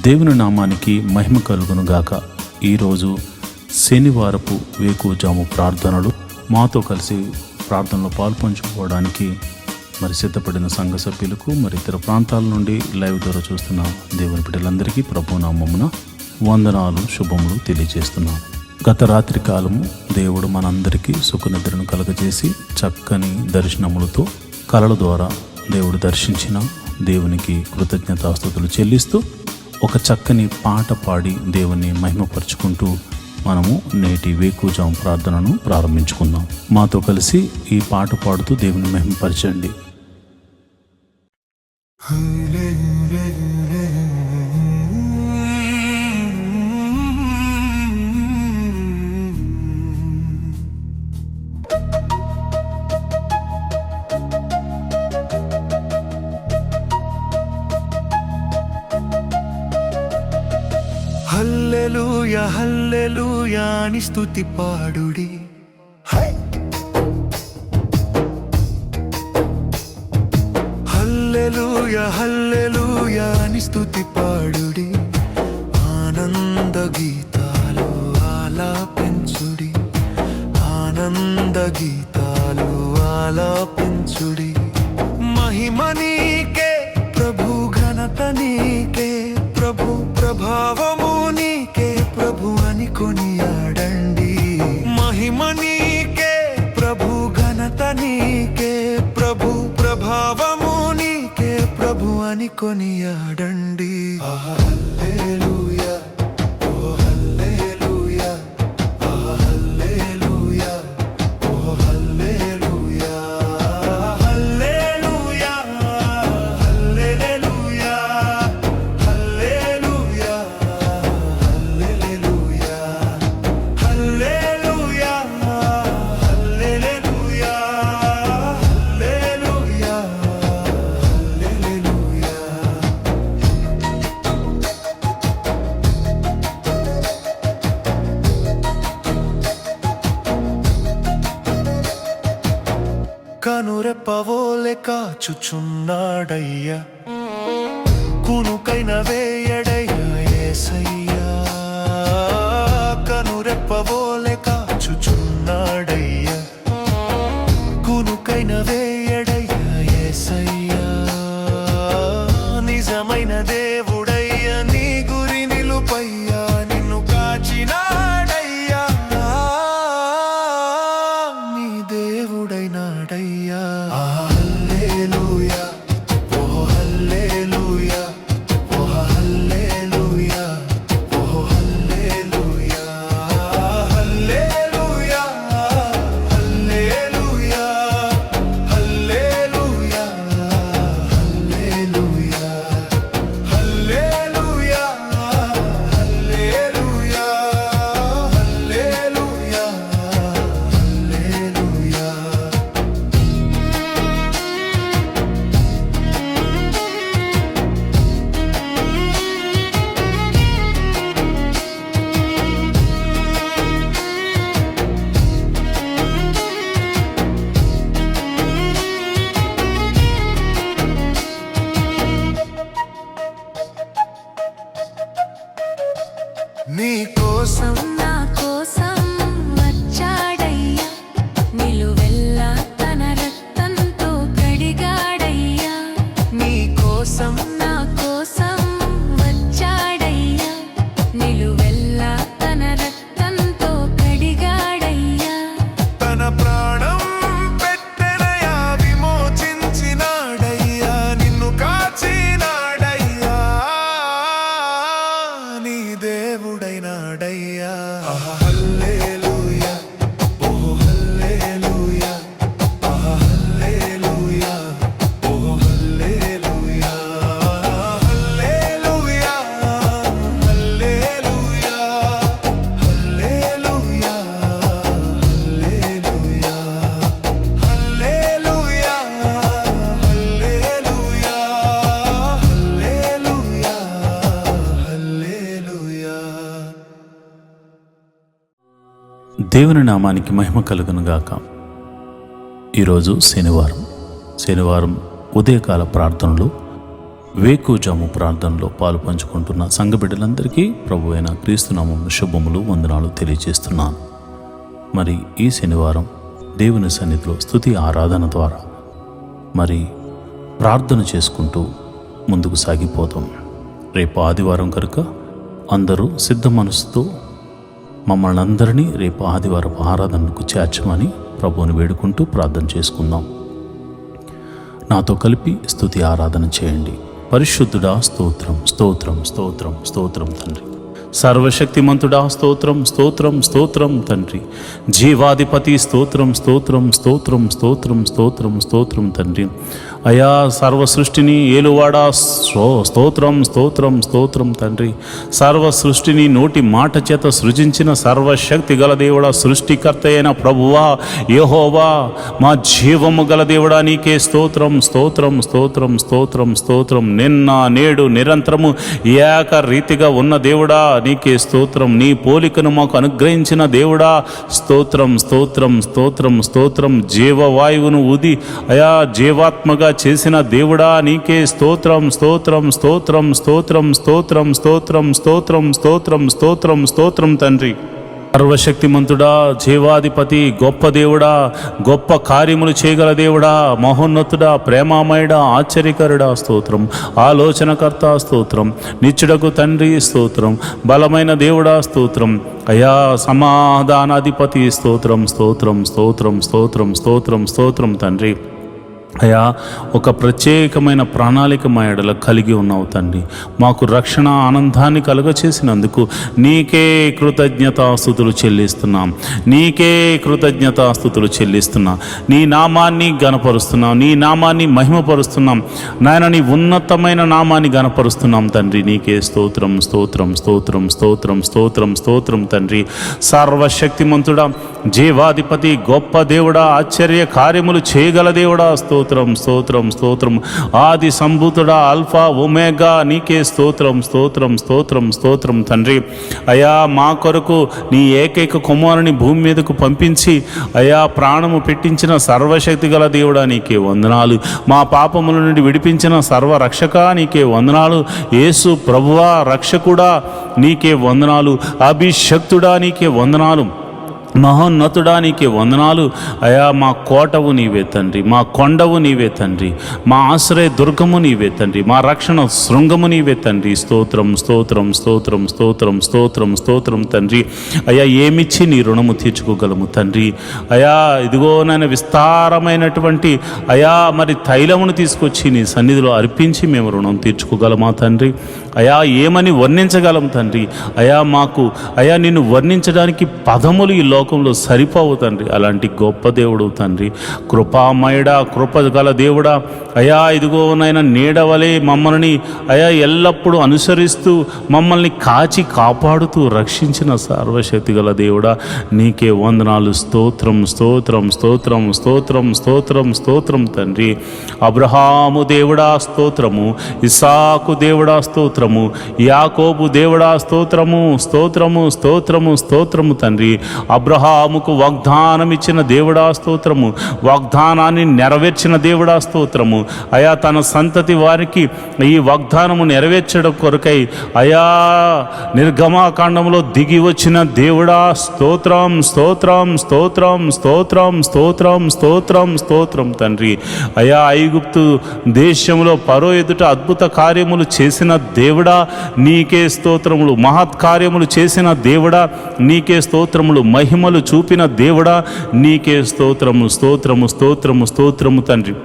దేవుని నామానికి మహిమ కలుగును గాక. ఈరోజు శనివారపు వేకువజాము ప్రార్థనలు. మాతో కలిసి ప్రార్థనలో పాల్పంచుకోవడానికి మరి సిద్ధపడిన సంఘ సభ్యులకు, మరి ఇతర ప్రాంతాల నుండి లైవ్ ద్వారా చూస్తున్న దేవుని బిడ్డలందరికీ ప్రభు నామమున వందనాలు, శుభములు తెలియజేస్తున్నాం. గత రాత్రి కాలము దేవుడు మనందరికీ సుఖనిద్రను కలగజేసి చక్కని దర్శనములతో కలల ద్వారా దేవుడు దర్శించిన దేవునికి కృతజ్ఞతాస్తుతులు చెల్లిస్తూ ఒక చక్కని పాట పాడి దేవుని మహిమపరుచుకుంటూ మనము నేటి వేకువజాము ప్రార్థనను ప్రారంభించుకుందాం. మాతో కలిసి ఈ పాట పాడుతూ దేవుని మహిమపరచండి. హల్లెలూయా హల్లెలూయా అని స్తుతి పాడుడి. హల్లెలూయా హల్లెలూయా అని స్తుతి పాడుడి. ఆనంద గీతాలు ఆలాపించుడి, ఆనంద గీతాలు ఆలాపించుడి. మహిమ నీకే ప్రభు, ఘనత నీకే ప్రభు, ప్రభావము నీకే ప్రభు అని కొనియాడండి. మహిమ నీకే ప్రభు, ఘనత నీకే ప్రభు, ప్రభావము నీకే ప్రభు అని కొనియాడండి. హల్లెలూయా, ఓ హల్లెలూయా, హల్లెలూయా, ఓ హల్లెలూయా, హల్లెలూయా, హల్లెలూయా, హల్లెలూయా, హల్లెలూయా, హల్లెలూయా, హల్లెలూయా, హల్లెలూయా, హల్లెలూయా. కనురెప్పవోలె కాచుచున్నాడయ్యా, కునుకైన వేయడయ్యా యేసయ్యా. కనురెప్పవోలె కాచుచున్నాడయ్యా, కునుకైన వేయడయ్యా యేసయ్యా. నిజమైన దేవుడయ్యా, నీ గురి నిలుపయ్యా, నిన్ను కాచినాడయ్యా, నీ దేవుడైనాడయ్యా. హల్లెలూయా, ఓ హల్లెలూయా, ఓ హల్లెలూయా, ఓ హల్లెలూయా, హల్లెలూయా, హల్లెలూయా, హల్లెలూయా, హల్లెలూయా, హల్లెలూయా, హల్లెలూయా, హల్లెలూయా, హల్లెలూయా. నీ కోసం నా కోసం వచ్చాడయ్యా, నిలువెల్లా తన రక్తంతో కడిగాడయ్యా. నీ కోసం నా కోసం వచ్చాడయ్యా, నిలువెల్లా తన రక్తంతో కడిగాడయ్యా. తన ప్రాణం పెట్టెనయ్యా, విమోచించినాడయ్యా, నిన్ను కాచినాడయ్యా, నీ దేవుడైనాడయ్యా. హల్లెలూయా, ఓ హల్లెలూయా, హల్లెలూయా, ఓ హల్లెలూయా, హల్లెలూయా, హల్లెలూయా, హల్లెలూయా, హల్లెలూయా, హల్లెలూయా, హల్లెలూయా, హల్లెలూయా, హల్లెలూయా. దేవుని నామానికి మహిమ కలుగును గాక. ఈరోజు శనివారం ఉదయకాల ప్రార్థనలు వేకుజాము ప్రార్థనలో పాలు పంచుకుంటున్న సంఘ బిడ్డలందరికీ ప్రభు అయిన క్రీస్తునామమున శుభములు వందనాలు తెలియజేస్తున్నాను. మరి ఈ శనివారం దేవుని సన్నిధిలో స్తుతి ఆరాధన ద్వారా మరి ప్రార్థన చేసుకుంటూ ముందుకు సాగిపోతాం. రేపు ఆదివారం కనుక అందరూ సిద్ధ మనసుతో మమ్మల్ని అందరినీ రేపు ఆదివారం ఆరాధనకు చేర్చమని ప్రభువుని వేడుకుంటూ ప్రార్థన చేసుకుందాం. నాతో కలిపి స్తుతి ఆరాధన చేయండి. పరిశుద్ధుడా స్తోత్రం స్తోత్రం స్తోత్రం స్తోత్రం తండ్రి. సర్వశక్తిమంతుడా స్తోత్రం స్తోత్రం స్తోత్రం తండ్రి. జీవాధిపతి స్తోత్రం స్తోత్రం స్తోత్రం స్తోత్రం స్తోత్రం స్తోత్రం తండ్రి. అయా సర్వ సృష్టిని ఏలువాడా స్తోత్రం స్తోత్రం స్తోత్రం తండ్రి. సర్వ సృష్టిని నోటి మాట చేత సృజించిన సర్వశక్తి గల దేవుడా, సృష్టికర్త అయిన ప్రభువా యెహోవా, మా జీవము గల దేవుడా నీకే స్తోత్రం స్తోత్రం స్తోత్రం స్తోత్రం స్తోత్రం. నిన్న నేడు నిరంతరము ఏకరీతిగా ఉన్న దేవుడా నీకే స్తోత్రం. నీ పోలికను మాకు అనుగ్రహించిన దేవుడా స్తోత్రం స్తోత్రం స్తోత్రం స్తోత్రం. జీవవాయువును ఊది అయా జీవాత్మగా చేసిన దేవుడా నీకే స్తోత్రం స్తోత్రం స్తోత్రం స్తోత్రం స్తోత్రం స్తోత్రం స్తోత్రం స్తోత్రం స్తోత్రం స్తోత్రం తండ్రి. సర్వశక్తిమంతుడా, జీవాధిపతి, గొప్ప దేవుడా, గొప్ప కార్యములు చేయగల దేవుడా, మహోన్నతుడా, ప్రేమామయుడా, ఆశ్చర్యకరుడా స్తోత్రం. ఆలోచనకర్త స్తోత్రం. నిత్యుడకు తండ్రి స్తోత్రం. బలమైన దేవుడా స్తోత్రం. అయా సమాధానాధిపతి స్తోత్రం స్తోత్రం స్తోత్రం స్తోత్రం స్తోత్రం స్తోత్రం తండ్రి. అయా ఒక ప్రత్యేకమైన ప్రణాళిక మా ఎడల కలిగి ఉన్నావు తండ్రి. మాకు రక్షణ ఆనందాన్ని కలుగచేసినందుకు నీకే కృతజ్ఞతాస్తుతులు చెల్లిస్తున్నాం. నీకే కృతజ్ఞతాస్తుతులు చెల్లిస్తున్నాం. నీ నామాన్ని గణపరుస్తున్నాం. నీ నామాన్ని మహిమపరుస్తున్నాం. నాయన నీ ఉన్నతమైన నామాన్ని గణపరుస్తున్నాం తండ్రి. నీకే స్తోత్రం స్తోత్రం స్తోత్రం స్తోత్రం స్తోత్రం స్తోత్రం తండ్రి. సర్వశక్తిమంతుడా, జీవాధిపతి, గొప్ప దేవుడా, ఆశ్చర్య కార్యములు చేయగల దేవుడా స్తోత్రం స్తోత్రం స్తోత్రం. ఆది సంభూతుడా, ఆల్ఫా ఒమేగా నీకే స్తోత్రం స్తోత్రం స్తోత్రం స్తోత్రం తండ్రి. అయా మా కొరకు నీ ఏకైక కుమారుని భూమి మీదకు పంపించి అయా ప్రాణము పెట్టించిన సర్వశక్తి గల దేవుడా నీకే వందనాలు. మా పాపముల నుండి విడిపించిన సర్వరక్షక నీకే వందనాలు. యేసు ప్రభువా రక్షకుడా నీకే వందనాలు. అభిషక్తుడా నీకే వందనాలు. మహోన్నతుడా నీకే వందనాలు. అయా మా కోటవు నీవే తండ్రి, మా కొండవు నీవే తండ్రి, మా ఆశ్రయ దుర్గము నీవే తండ్రి, మా రక్షణ శృంగము నీవే తండ్రి. స్తోత్రం స్తోత్రం స్తోత్రం స్తోత్రం స్తోత్రం స్తోత్రం తండ్రి. అయా ఏమిచ్చి నీ రుణము తీర్చుకోగలము తండ్రి. అయా ఇదిగో నాయన విస్తారమైనటువంటి అయా మరి తైలమును తీసుకొచ్చి నీ సన్నిధిలో అర్పించి మేము రుణం తీర్చుకోగలమా తండ్రి. అయా ఏమని వర్ణించగలం తండ్రి. అయా మాకు అయా నిన్ను వర్ణించడానికి పదములు ఈ లోకంలో సరిపోవు తండ్రి. అలాంటి గొప్ప దేవుడు తండ్రి. కృపామయుడా, కృప గల దేవుడా, అయా ఇదిగోనైనా నీడవలే మమ్మల్ని అయా ఎల్లప్పుడూ అనుసరిస్తూ మమ్మల్ని కాచి కాపాడుతూ రక్షించిన సర్వశక్తి గల దేవుడా నీకే వందనాలు. స్తోత్రం స్తోత్రం స్తోత్రం స్తోత్రం స్తోత్రం స్తోత్రం తండ్రి. అబ్రహాము దేవుడా స్తోత్రము, ఇస్సాకు దేవుడా స్తోత్రము, యాకోబు దేవుడా స్తోత్రము స్తోత్రము స్తోత్రము స్తోత్రము తండ్రి. అబ్రహాముకు వాగ్దానం ఇచ్చిన దేవుడా స్తోత్రము, వాగ్దానాన్ని నెరవేర్చిన దేవుడా స్తోత్రము. అయా తన సంతతి వారికి ఈ వాగ్దానము నెరవేర్చడం కొరకై అయా నిర్గమాకాండంలో దిగి వచ్చిన దేవుడా స్తోత్రం స్తోత్రం స్తోత్రం స్తోత్రం స్తోత్రం స్తోత్రం స్తోత్రం తండ్రి. అయా ఐగుప్తు దేశంలో ఫరో ఎదుట అద్భుత కార్యములు చేసిన దేవుడా నీకే స్తోత్రములు. మహత్ కార్యములు చేసిన దేవుడా నీకే స్తోత్రములు. మహిమలు చూపిన దేవుడా నీకే స్తోత్రము స్తోత్రము స్తోత్రము స్తోత్రము తండ్రి.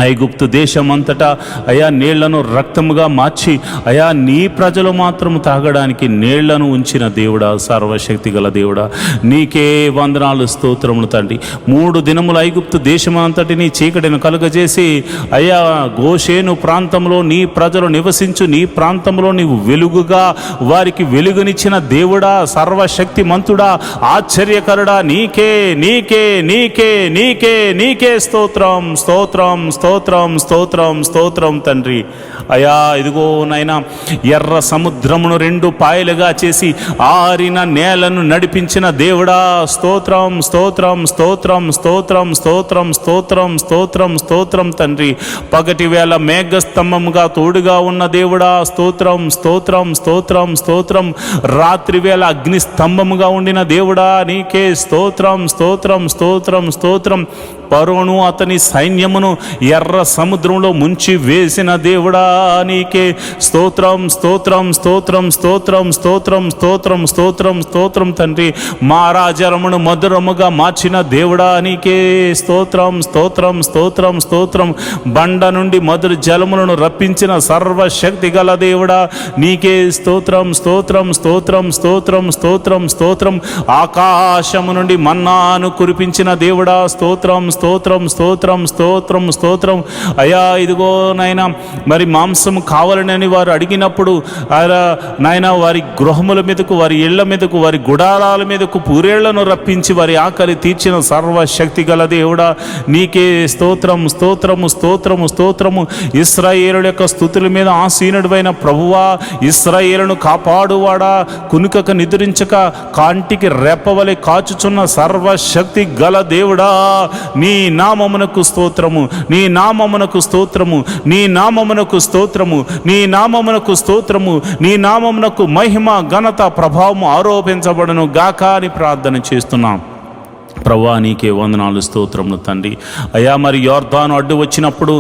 ఐగుప్తు దేశమంతటా అయా నీళ్లను రక్తముగా మార్చి అయా నీ ప్రజలు మాత్రము తాగడానికి నీళ్లను ఉంచిన దేవుడా, సర్వశక్తి గల దేవుడా నీకే వందనాలు స్తోత్రములు తండ్రి. 3 దినములు ఐగుప్తు దేశమంతటిని చీకటిని కలుగజేసి అయా గోషేను ప్రాంతంలో నీ ప్రజలు నివసించు నీ ప్రాంతంలో నీవు వెలుగుగా వారికి వెలుగునిచ్చిన దేవుడా, సర్వశక్తి మంతుడా, ఆశ్చర్యకరుడా నీకే నీకే నీకే నీకే నీకే స్తోత్రం స్తోత్రం స్తోత్రం స్తోత్రం స్తోత్రం స్తోత్రం తండ్రి. అయా ఇదిగో నాయనా, ఎర్ర సముద్రమును 2 పాయలుగా చేసి ఆరిన నేలను నడిపించిన దేవుడా, స్తోత్రం స్తోత్రం స్తోత్రం స్తోత్రం స్తోత్రం స్తోత్రం స్తోత్రం స్తోత్రం తండ్రి. పగటి వేళ మేఘస్తంభముగా తోడుగా ఉన్న దేవుడా, స్తోత్రం స్తోత్రం స్తోత్రం స్తోత్రం. రాత్రి వేళ అగ్ని స్తంభముగా ఉండిన దేవుడా, నీకే స్తోత్రం స్తోత్రం స్తోత్రం స్తోత్రం. ఫరోను అతని సైన్యమును ఎర్ర సముద్రంలో ముంచి వేసిన దేవుడా, నీకే స్తోత్రం స్తోత్రం స్తోత్రం స్తోత్రం స్తోత్రం స్తోత్రం స్తోత్రం స్తోత్రం తండ్రి. మారాజరమును మధురముగా మార్చిన దేవుడా, నీకే స్తోత్రం స్తోత్రం స్తోత్రం స్తోత్రం. బండ నుండి మధుర జలములను రప్పించిన సర్వశక్తి గల దేవుడా, నీకే స్తోత్రం స్తోత్రం స్తోత్రం స్తోత్రం స్తోత్రం స్తోత్రం. ఆకాశము నుండి మన్నాను కురిపించిన దేవుడా, స్తోత్రం స్తోత్రం స్తోత్రం స్తోత్రం స్తోత్రం. అయా ఇదిగో నాయన, మరి మాంసము కావాలని వారు అడిగినప్పుడు నాయన వారి గృహముల మీదకు, వారి ఇళ్ల మీదకు, వారి గుడారాల మీదకు పూరేళ్లను రప్పించి వారి ఆకలి తీర్చిన సర్వశక్తి గల దేవుడా, నీకే స్తోత్రం స్తోత్రము స్తోత్రము స్తోత్రము. ఇశ్రాయేలుల యొక్క స్తుతుల మీద ఆసీనుడైన ప్రభువా, ఇశ్రాయేలును కాపాడువాడా, కునుకక నిద్రించక కాంటికి రెప్పవలె కాచుచున్న సర్వశక్తి గల దేవుడా, నీ నామమునకు స్తోత్రము, నీ నామమునకు స్తోత్రము, నీ నామమునకు స్తోత్రము, నీ నామమునకు స్తోత్రము. నీ నామమునకు మహిమ ఘనత ప్రభావము ఆరోపించబడును గాక అని ప్రార్థన చేస్తున్నాం. ప్రభువా, నీకే వందనాలు స్తోత్రములు తండ్రి. అయా మరి యోర్దాను అడ్డు వచ్చినప్పుడు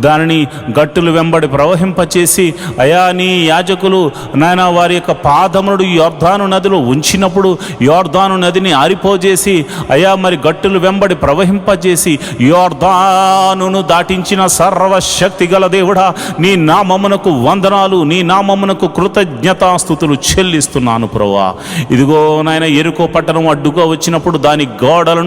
దానిని గట్టులు వెంబడి ప్రవహింపచేసి, అయా నీ యాజకులు నాయన వారి యొక్క పాదములు యోర్దాను నదిలో ఉంచినప్పుడు యోర్దాను నదిని ఆరిపోజేసి, అయా మరి గట్టులు వెంబడి ప్రవహింపజేసి యోర్దానును దాటించిన సర్వశక్తి గల దేవుడా, నీ నామమునకు వందనాలు, నీ నామమునకు కృతజ్ఞతాస్తుతులు చెల్లిస్తున్నాను ప్రభువా. ఇదిగో నాయన, యెరికో పట్టణం అడ్డుగా వచ్చినప్పుడు దాని గోడలను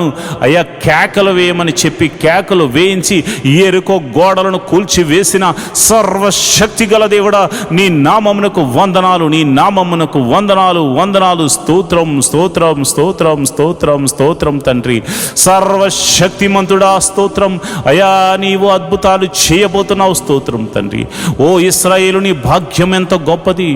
అయ్యా కేకలు వేయమని చెప్పి కేకలు వేయించి యెరికో గోడలను కూల్చి వేసిన సర్వశక్తి గల దేవుడా, నీ నామమునకు వందనాలు, నీ నామమునకు వందనాలు వందనాలు. స్తోత్రం స్తోత్రం స్తోత్రం స్తోత్రం స్తోత్రం తండ్రి. సర్వశక్తిమంతుడా స్తోత్రం. అయా నీవు అద్భుతాలు చేయబోతున్నావు, స్తోత్రం తండ్రి. ఓ ఇశ్రాయేలు, నీ భాగ్యం ఎంత గొప్పది.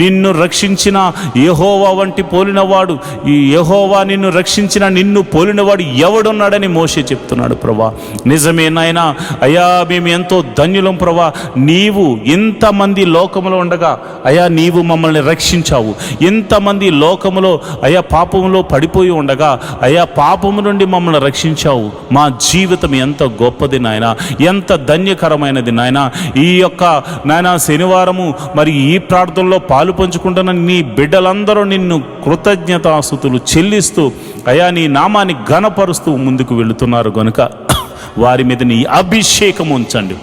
నిన్ను రక్షించిన యెహోవా వంటి పోలినవాడు, ఈ యెహోవా నిన్ను రక్షించిన నిన్ను పోలినవాడు ఎవడున్నాడని మోషే చెప్తున్నాడు ప్రభా. నిజమే నాయనా. అయ్యా మేము ఎంతో ధన్యులం ప్రభా. నీవు ఇంతమంది లోకములో ఉండగా అయ్యా నీవు మమ్మల్ని రక్షించావు. ఇంతమంది లోకములో అయ్యా పాపములో పడిపోయి ఉండగా అయ్యా పాపము నుండి మమ్మల్ని రక్షించావు. మా జీవితం ఎంత గొప్పది నాయన, ఎంత ధన్యకరమైనది నాయన. ఈ యొక్క నాయన శనివారము మరి ఈ ప్రార్థనలో పాలు పంచుకుంటున్న నీ బిడ్డలందరూ నిన్ను కృతజ్ఞతాస్తుతులు చెల్లిస్తూ అయా నీ నామాన్ని ఘనపరుస్తూ ముందుకు వెళుతున్నారు గనుక వారి మీద నీ అభిషేకం ఉంచండి.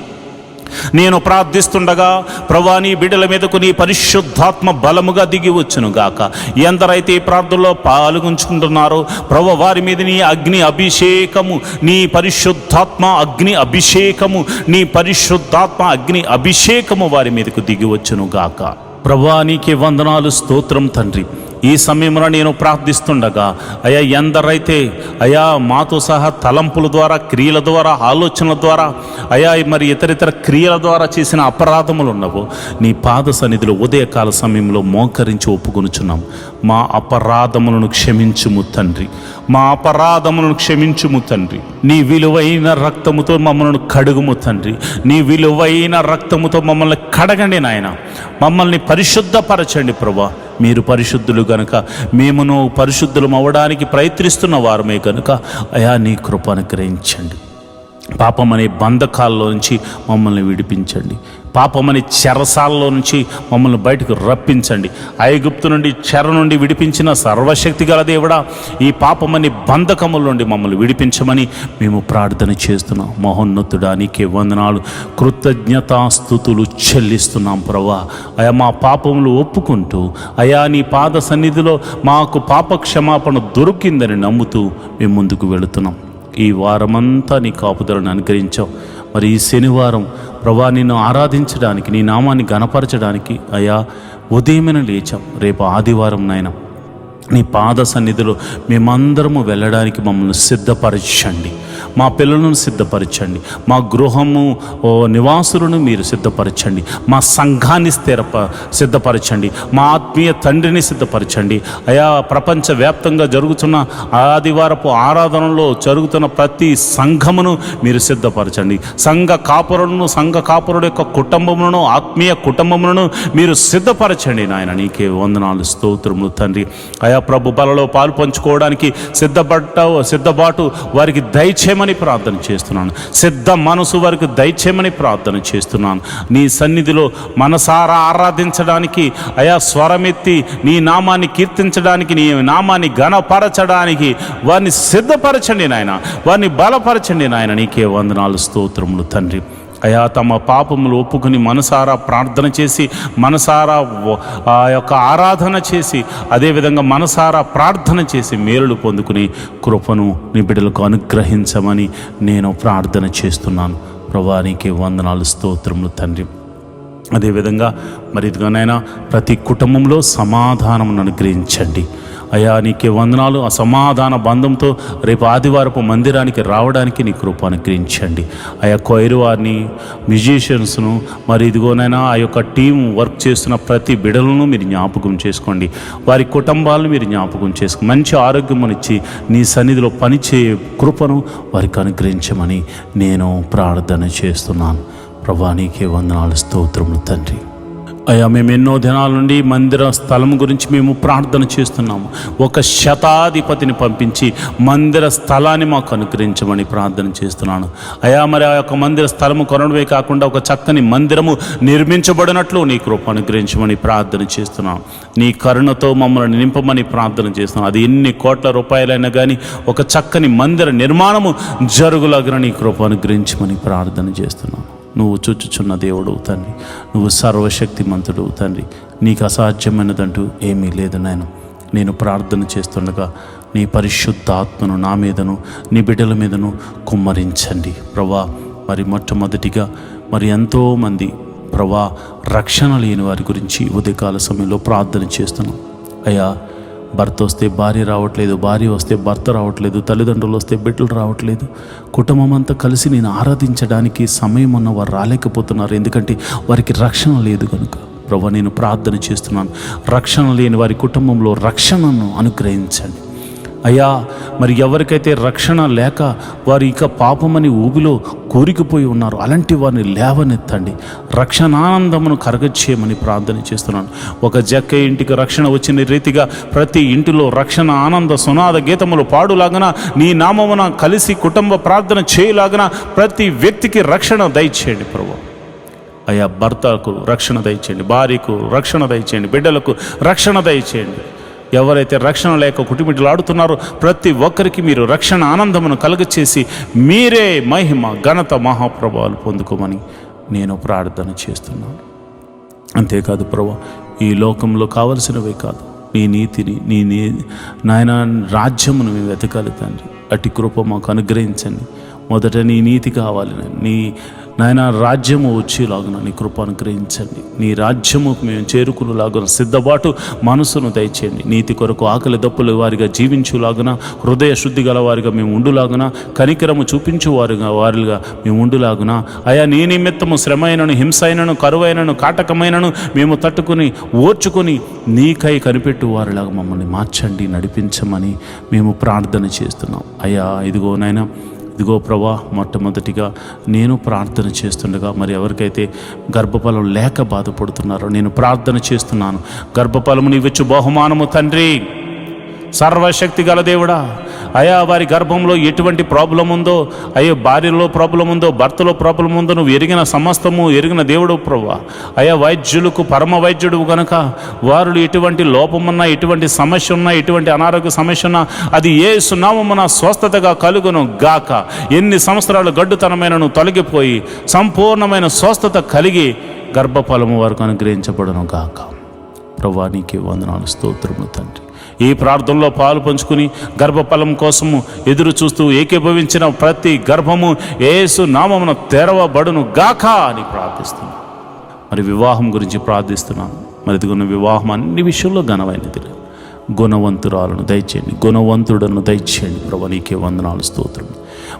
నేను ప్రార్థిస్తుండగా ప్రభా, నీ బిడ్డల మీదకు నీ పరిశుద్ధాత్మ బలముగా దిగి వచ్చును గాక. ఎందరైతే ఈ ప్రార్థనలో పాల్గొంచుకుంటున్నారో ప్రభా, వారి మీద నీ అగ్ని అభిషేకము, నీ పరిశుద్ధాత్మ అగ్ని అభిషేకము, నీ పరిశుద్ధాత్మ అగ్ని అభిషేకము వారి మీదకు దిగి వచ్చును గాక. ప్రభా, నీకే వందనాలు స్తోత్రం తండ్రి. ఈ సమయంలో నేను ప్రార్థిస్తుండగా అయా ఎందరైతే అయా మాతో సహా తలంపుల ద్వారా, క్రియల ద్వారా, ఆలోచనల ద్వారా అయా మరి ఇతరితర క్రియల ద్వారా చేసిన అపరాధములు ఉన్నవో నీ పాద సన్నిధిలో ఉదయకాల సమయంలో మోకరించి ఒప్పుకొనుచున్నాం. మా అపరాధములను క్షమించుము తండ్రి, మా అపరాధములను క్షమించుము తండ్రి. నీ విలువైన రక్తముతో మమ్మల్ని కడుగుము తండ్రి. నీ విలువైన రక్తముతో మమ్మల్ని కడగండి నాయన. మమ్మల్ని పరిశుద్ధపరచండి ప్రభా. మీరు పరిశుద్ధులు గనుక మేమును పరిశుద్ధులం అవ్వడానికి ప్రయత్నిస్తున్న వారమే కనుక అయా నీ కృప అనుగ్రహించండి. పాపం అనే బంధకాల్లో నుంచి మమ్మల్ని విడిపించండి. పాపమని చెరసాలలో నుంచి మమ్మల్ని బయటకు రప్పించండి. ఐగుప్తు నుండి చెర నుండి విడిపించిన సర్వశక్తి గల దేవుడా, ఈ పాపమని బంధకముల నుండి మమ్మల్ని విడిపించమని మేము ప్రార్థన చేస్తున్నాం. మహోన్నతుడా, నీకే వందనాలు, కృతజ్ఞతాస్తుతులు చెల్లిస్తున్నాం ప్రభా. అయా మా పాపములు ఒప్పుకుంటూ అయా నీ పాద సన్నిధిలో మాకు పాప క్షమాపణ దొరికిందని నమ్ముతూ మేము ముందుకు వెళుతున్నాం. ఈ వారమంతా నీ కాపుదలను అనుగ్రహించావు. మరి ఈ శనివారం ప్రభా నిన్ను ఆరాధించడానికి, నీ నామాన్ని గణపరచడానికి అయా ఉదయమైన లేచాం. రేపు ఆదివారం నాయన నీ పాద సన్నిధిలో మేమందరము వెళ్ళడానికి మమ్మల్ని సిద్ధపరచండి. మా పిల్లలను సిద్ధపరచండి, మా గృహము నివాసులను మీరు సిద్ధపరచండి, మా సంఘాన్ని సిద్ధపరచండి, మా ఆత్మీయ తండ్రిని సిద్ధపరచండి. అయా ప్రపంచవ్యాప్తంగా జరుగుతున్న ఆదివారపు ఆరాధనలో జరుగుతున్న ప్రతి సంఘమును మీరు సిద్ధపరచండి. సంఘ కాపురుల యొక్క కుటుంబములను, ఆత్మీయ కుటుంబములను మీరు సిద్ధపరచండి నాయన. నీకే వందనాలు, స్తోత్రములు తండ్రి. అయా ప్రభు బలలో పాలు పంచుకోవడానికి సిద్ధబాటు వారికి దయచేయమని ప్రార్థన చేస్తున్నాను. సిద్ధ మనసు వారికి దయచేయమని ప్రార్థన చేస్తున్నాను. నీ సన్నిధిలో మనసారా ఆరాధించడానికి, అయా స్వరమెత్తి నీ నామాన్ని కీర్తించడానికి, నీ నామాన్ని ఘనపరచడానికి వారిని సిద్ధపరచండి నాయన, వారిని బలపరచండి నాయన. నీకే వందనాలు, స్తోత్రములు తండ్రి. అయా తమ పాపములు ఒప్పుకొని మనసారా ప్రార్థన చేసి, మనసారా ఆ యొక్క ఆరాధన చేసి, అదేవిధంగా మనసారా ప్రార్థన చేసి మేలులు పొందుకుని కృపను నీ బిడ్డలకు అనుగ్రహించమని నేను ప్రార్థన చేస్తున్నాను. ప్రభువా నీకే వందనాలు, స్తోత్రములు తండ్రి. అదేవిధంగా మరి ఇదిగానైనా ప్రతి కుటుంబంలో సమాధానమును అనుగ్రహించండి. అయా నీకే వందనాలు. ఆ సమాధాన బంధంతో రేపు ఆదివారపు మందిరానికి రావడానికి నీ కృప అనుగ్రహించండి. అయా కొయిర్ వారిని, మ్యూజిషియన్స్ను, మరి ఇదిగోనైనా ఆ యొక్క టీం వర్క్ చేస్తున్న ప్రతి బిడలను మీరు జ్ఞాపకం చేసుకోండి. వారి కుటుంబాలను మీరు జ్ఞాపకం చేసుకోండి. మంచి ఆరోగ్యమునిచ్చి నీ సన్నిధిలో పనిచేయ కృపను వారికి అనుగ్రహించమని నేను ప్రార్థన చేస్తున్నాను. ప్రభువా నీకే వందనాలు, స్తోత్రములు తండ్రి. అయ్యా మేము ఎన్నో దినాల నుండి మందిర స్థలం గురించి మేము ప్రార్థన చేస్తున్నాము. ఒక శతాధిపతిని పంపించి మందిర స్థలాన్ని మాకు అనుగ్రహించమని ప్రార్థన చేస్తున్నాను. అయ్యా మరి ఆ యొక్క మందిర స్థలము కొనడమే కాకుండా ఒక చక్కని మందిరము నిర్మించబడినట్లు నీ కృప అనుగ్రహించమని ప్రార్థన చేస్తున్నాను. నీ కరుణతో మమ్మల్ని నింపమని ప్రార్థన చేస్తున్నాను. అది ఎన్ని కోట్ల రూపాయలైనా కానీ ఒక చక్కని మందిర నిర్మాణము జరుగులాగిన నీ కృప అనుగ్రహించమని ప్రార్థన చేస్తున్నాను. నువ్వు చూచుచున్న దేవుడు తండ్రి, నువ్వు సర్వశక్తిమంతుడు తండ్రి, నీకు అసాధ్యమైనదంటూ ఏమీ లేదు నాయన. నేను ప్రార్థన చేస్తుండగా నీ పరిశుద్ధాత్మను నా మీదను నీ బిడ్డల మీదను కుమ్మరించండి ప్రభా. మరి మొట్టమొదటిగా మరి ఎంతోమంది ప్రభా రక్షణ లేని వారి గురించి ఉదయకాల సమయంలో ప్రార్థన చేస్తున్నాం. అయ్యా భర్త వస్తే భార్య రావట్లేదు, భార్య వస్తే భర్త రావట్లేదు, తల్లిదండ్రులు వస్తే బిడ్డలు రావట్లేదు, కుటుంబం అంతా కలిసి నేను ఆరాధించడానికి సమయం ఉన్న వారు రాలేకపోతున్నారు. ఎందుకంటే వారికి రక్షణ లేదు కనుక ప్రభా నేను ప్రార్థన చేస్తున్నాను. రక్షణ లేని వారి కుటుంబంలో రక్షణను అనుగ్రహించండి అయ్యా. మరి ఎవరికైతే రక్షణ లేక వారు ఇక పాపమని ఊబిలో కూరికిపోయి ఉన్నారు, అలాంటి వారిని లేవనెత్తండి, రక్షణానందమును కరగచేయమని ప్రార్థన చేస్తున్నాను. ఒక జక్క ఇంటికి రక్షణ వచ్చిన రీతిగా ప్రతి ఇంటిలో రక్షణ ఆనంద సునాద గీతములు పాడులాగన నీ నామమున కలిసి కుటుంబ ప్రార్థన చేయలాగన ప్రతి వ్యక్తికి రక్షణ దయచేయండి ప్రభు. అయ్యా భర్తకు రక్షణ దయచేయండి, భార్యకు రక్షణ దయచేయండి, బిడ్డలకు రక్షణ దయచేయండి. ఎవరైతే రక్షణ లేక కుటుంబీలాడుతున్నారో ప్రతి ఒక్కరికి మీరు రక్షణ ఆనందమును కలుగచేసి మీరే మహిమ ఘనత మహాప్రభావాలు పొందుకోమని నేను ప్రార్థన చేస్తున్నాను. అంతేకాదు ప్రభు, ఈ లోకంలో కావలసినవే కాదు, నీ నీతిని నీ నాయన రాజ్యమును మేము వెతకాలి తండ్రి. అట్టి కృప మాకు అనుగ్రహించండి. మొదట నీ నీతి కావాలి, నీ నాయన రాజ్యము వచ్చేలాగున నీ కృప అనుగ్రహించండి. నీ రాజ్యము మేము చేరుకునేలాగున సిద్ధబాటు మనసును దయచేయండి. నీతి కొరకు ఆకలి దప్పుల వారిగా జీవించులాగున, హృదయ శుద్ధి గల వారిగా మేము ఉండులాగున, కనికరము చూపించు వారిగా మేము ఉండులాగున. అయా నీ నిమిత్తము శ్రమైనను, హింసైనను, కరువైనను, కాటకమైనను మేము తట్టుకుని ఓర్చుకొని నీకై కనిపెట్టు వారిలాగా మమ్మల్ని మార్చండి, నడిపించమని మేము ప్రార్థన చేస్తున్నాం. అయ్యా ఇదిగో నాయన, ఇదిగో ప్రభా, మొట్టమొదటిగా నేను ప్రార్థన చేస్తుండగా మరి ఎవరికైతే గర్భఫలం లేక బాధపడుతున్నారో నేను ప్రార్థన చేస్తున్నాను. గర్భఫలము నీవిచ్చు బహుమానము తండ్రి, సర్వశక్తి గల దేవుడా. అయా వారి గర్భంలో ఎటువంటి ప్రాబ్లం ఉందో, అయ్యో భార్యలో ప్రాబ్లం ఉందో, భర్తలో ప్రాబ్లం ఉందో నువ్వు ఎరిగిన సమస్తము ఎరిగిన దేవుడు ప్రభువా. అయా వైద్యులకు పరమ వైద్యుడు కనుక వారు ఎటువంటి లోపమున్నా, ఎటువంటి సమస్య ఉన్నా, ఎటువంటి అనారోగ్య సమస్య ఉన్నా అది యేసు నామమున స్వస్థతగా కలుగును గాక. ఎన్ని సంవత్సరాలు గడ్డుతనమైనను తొలగిపోయి సంపూర్ణమైన స్వస్థత కలిగి గర్భఫలము వారికి అనుగ్రహించబడును గాక. ప్రభువా నీకే వందనాలు, స్తోత్రములు తండ్రి. ఈ ప్రార్థనలో పాలు పంచుకుని గర్భఫలం కోసము ఎదురు చూస్తూ ఏకీభవించిన ప్రతి గర్భము యేసు నామమున తెరవబడును గాక అని ప్రార్థిస్తున్నాను. మరి వివాహం గురించి ప్రార్థిస్తున్నాను. మరి ఇదిగొన్న వివాహం అన్ని విషయంలో ఘనమైనది, గుణవంతురాలను దయచేయండి, గుణవంతుడను దయచేయండి. ప్రభు నీకే వందనాలు, స్తోత్రం.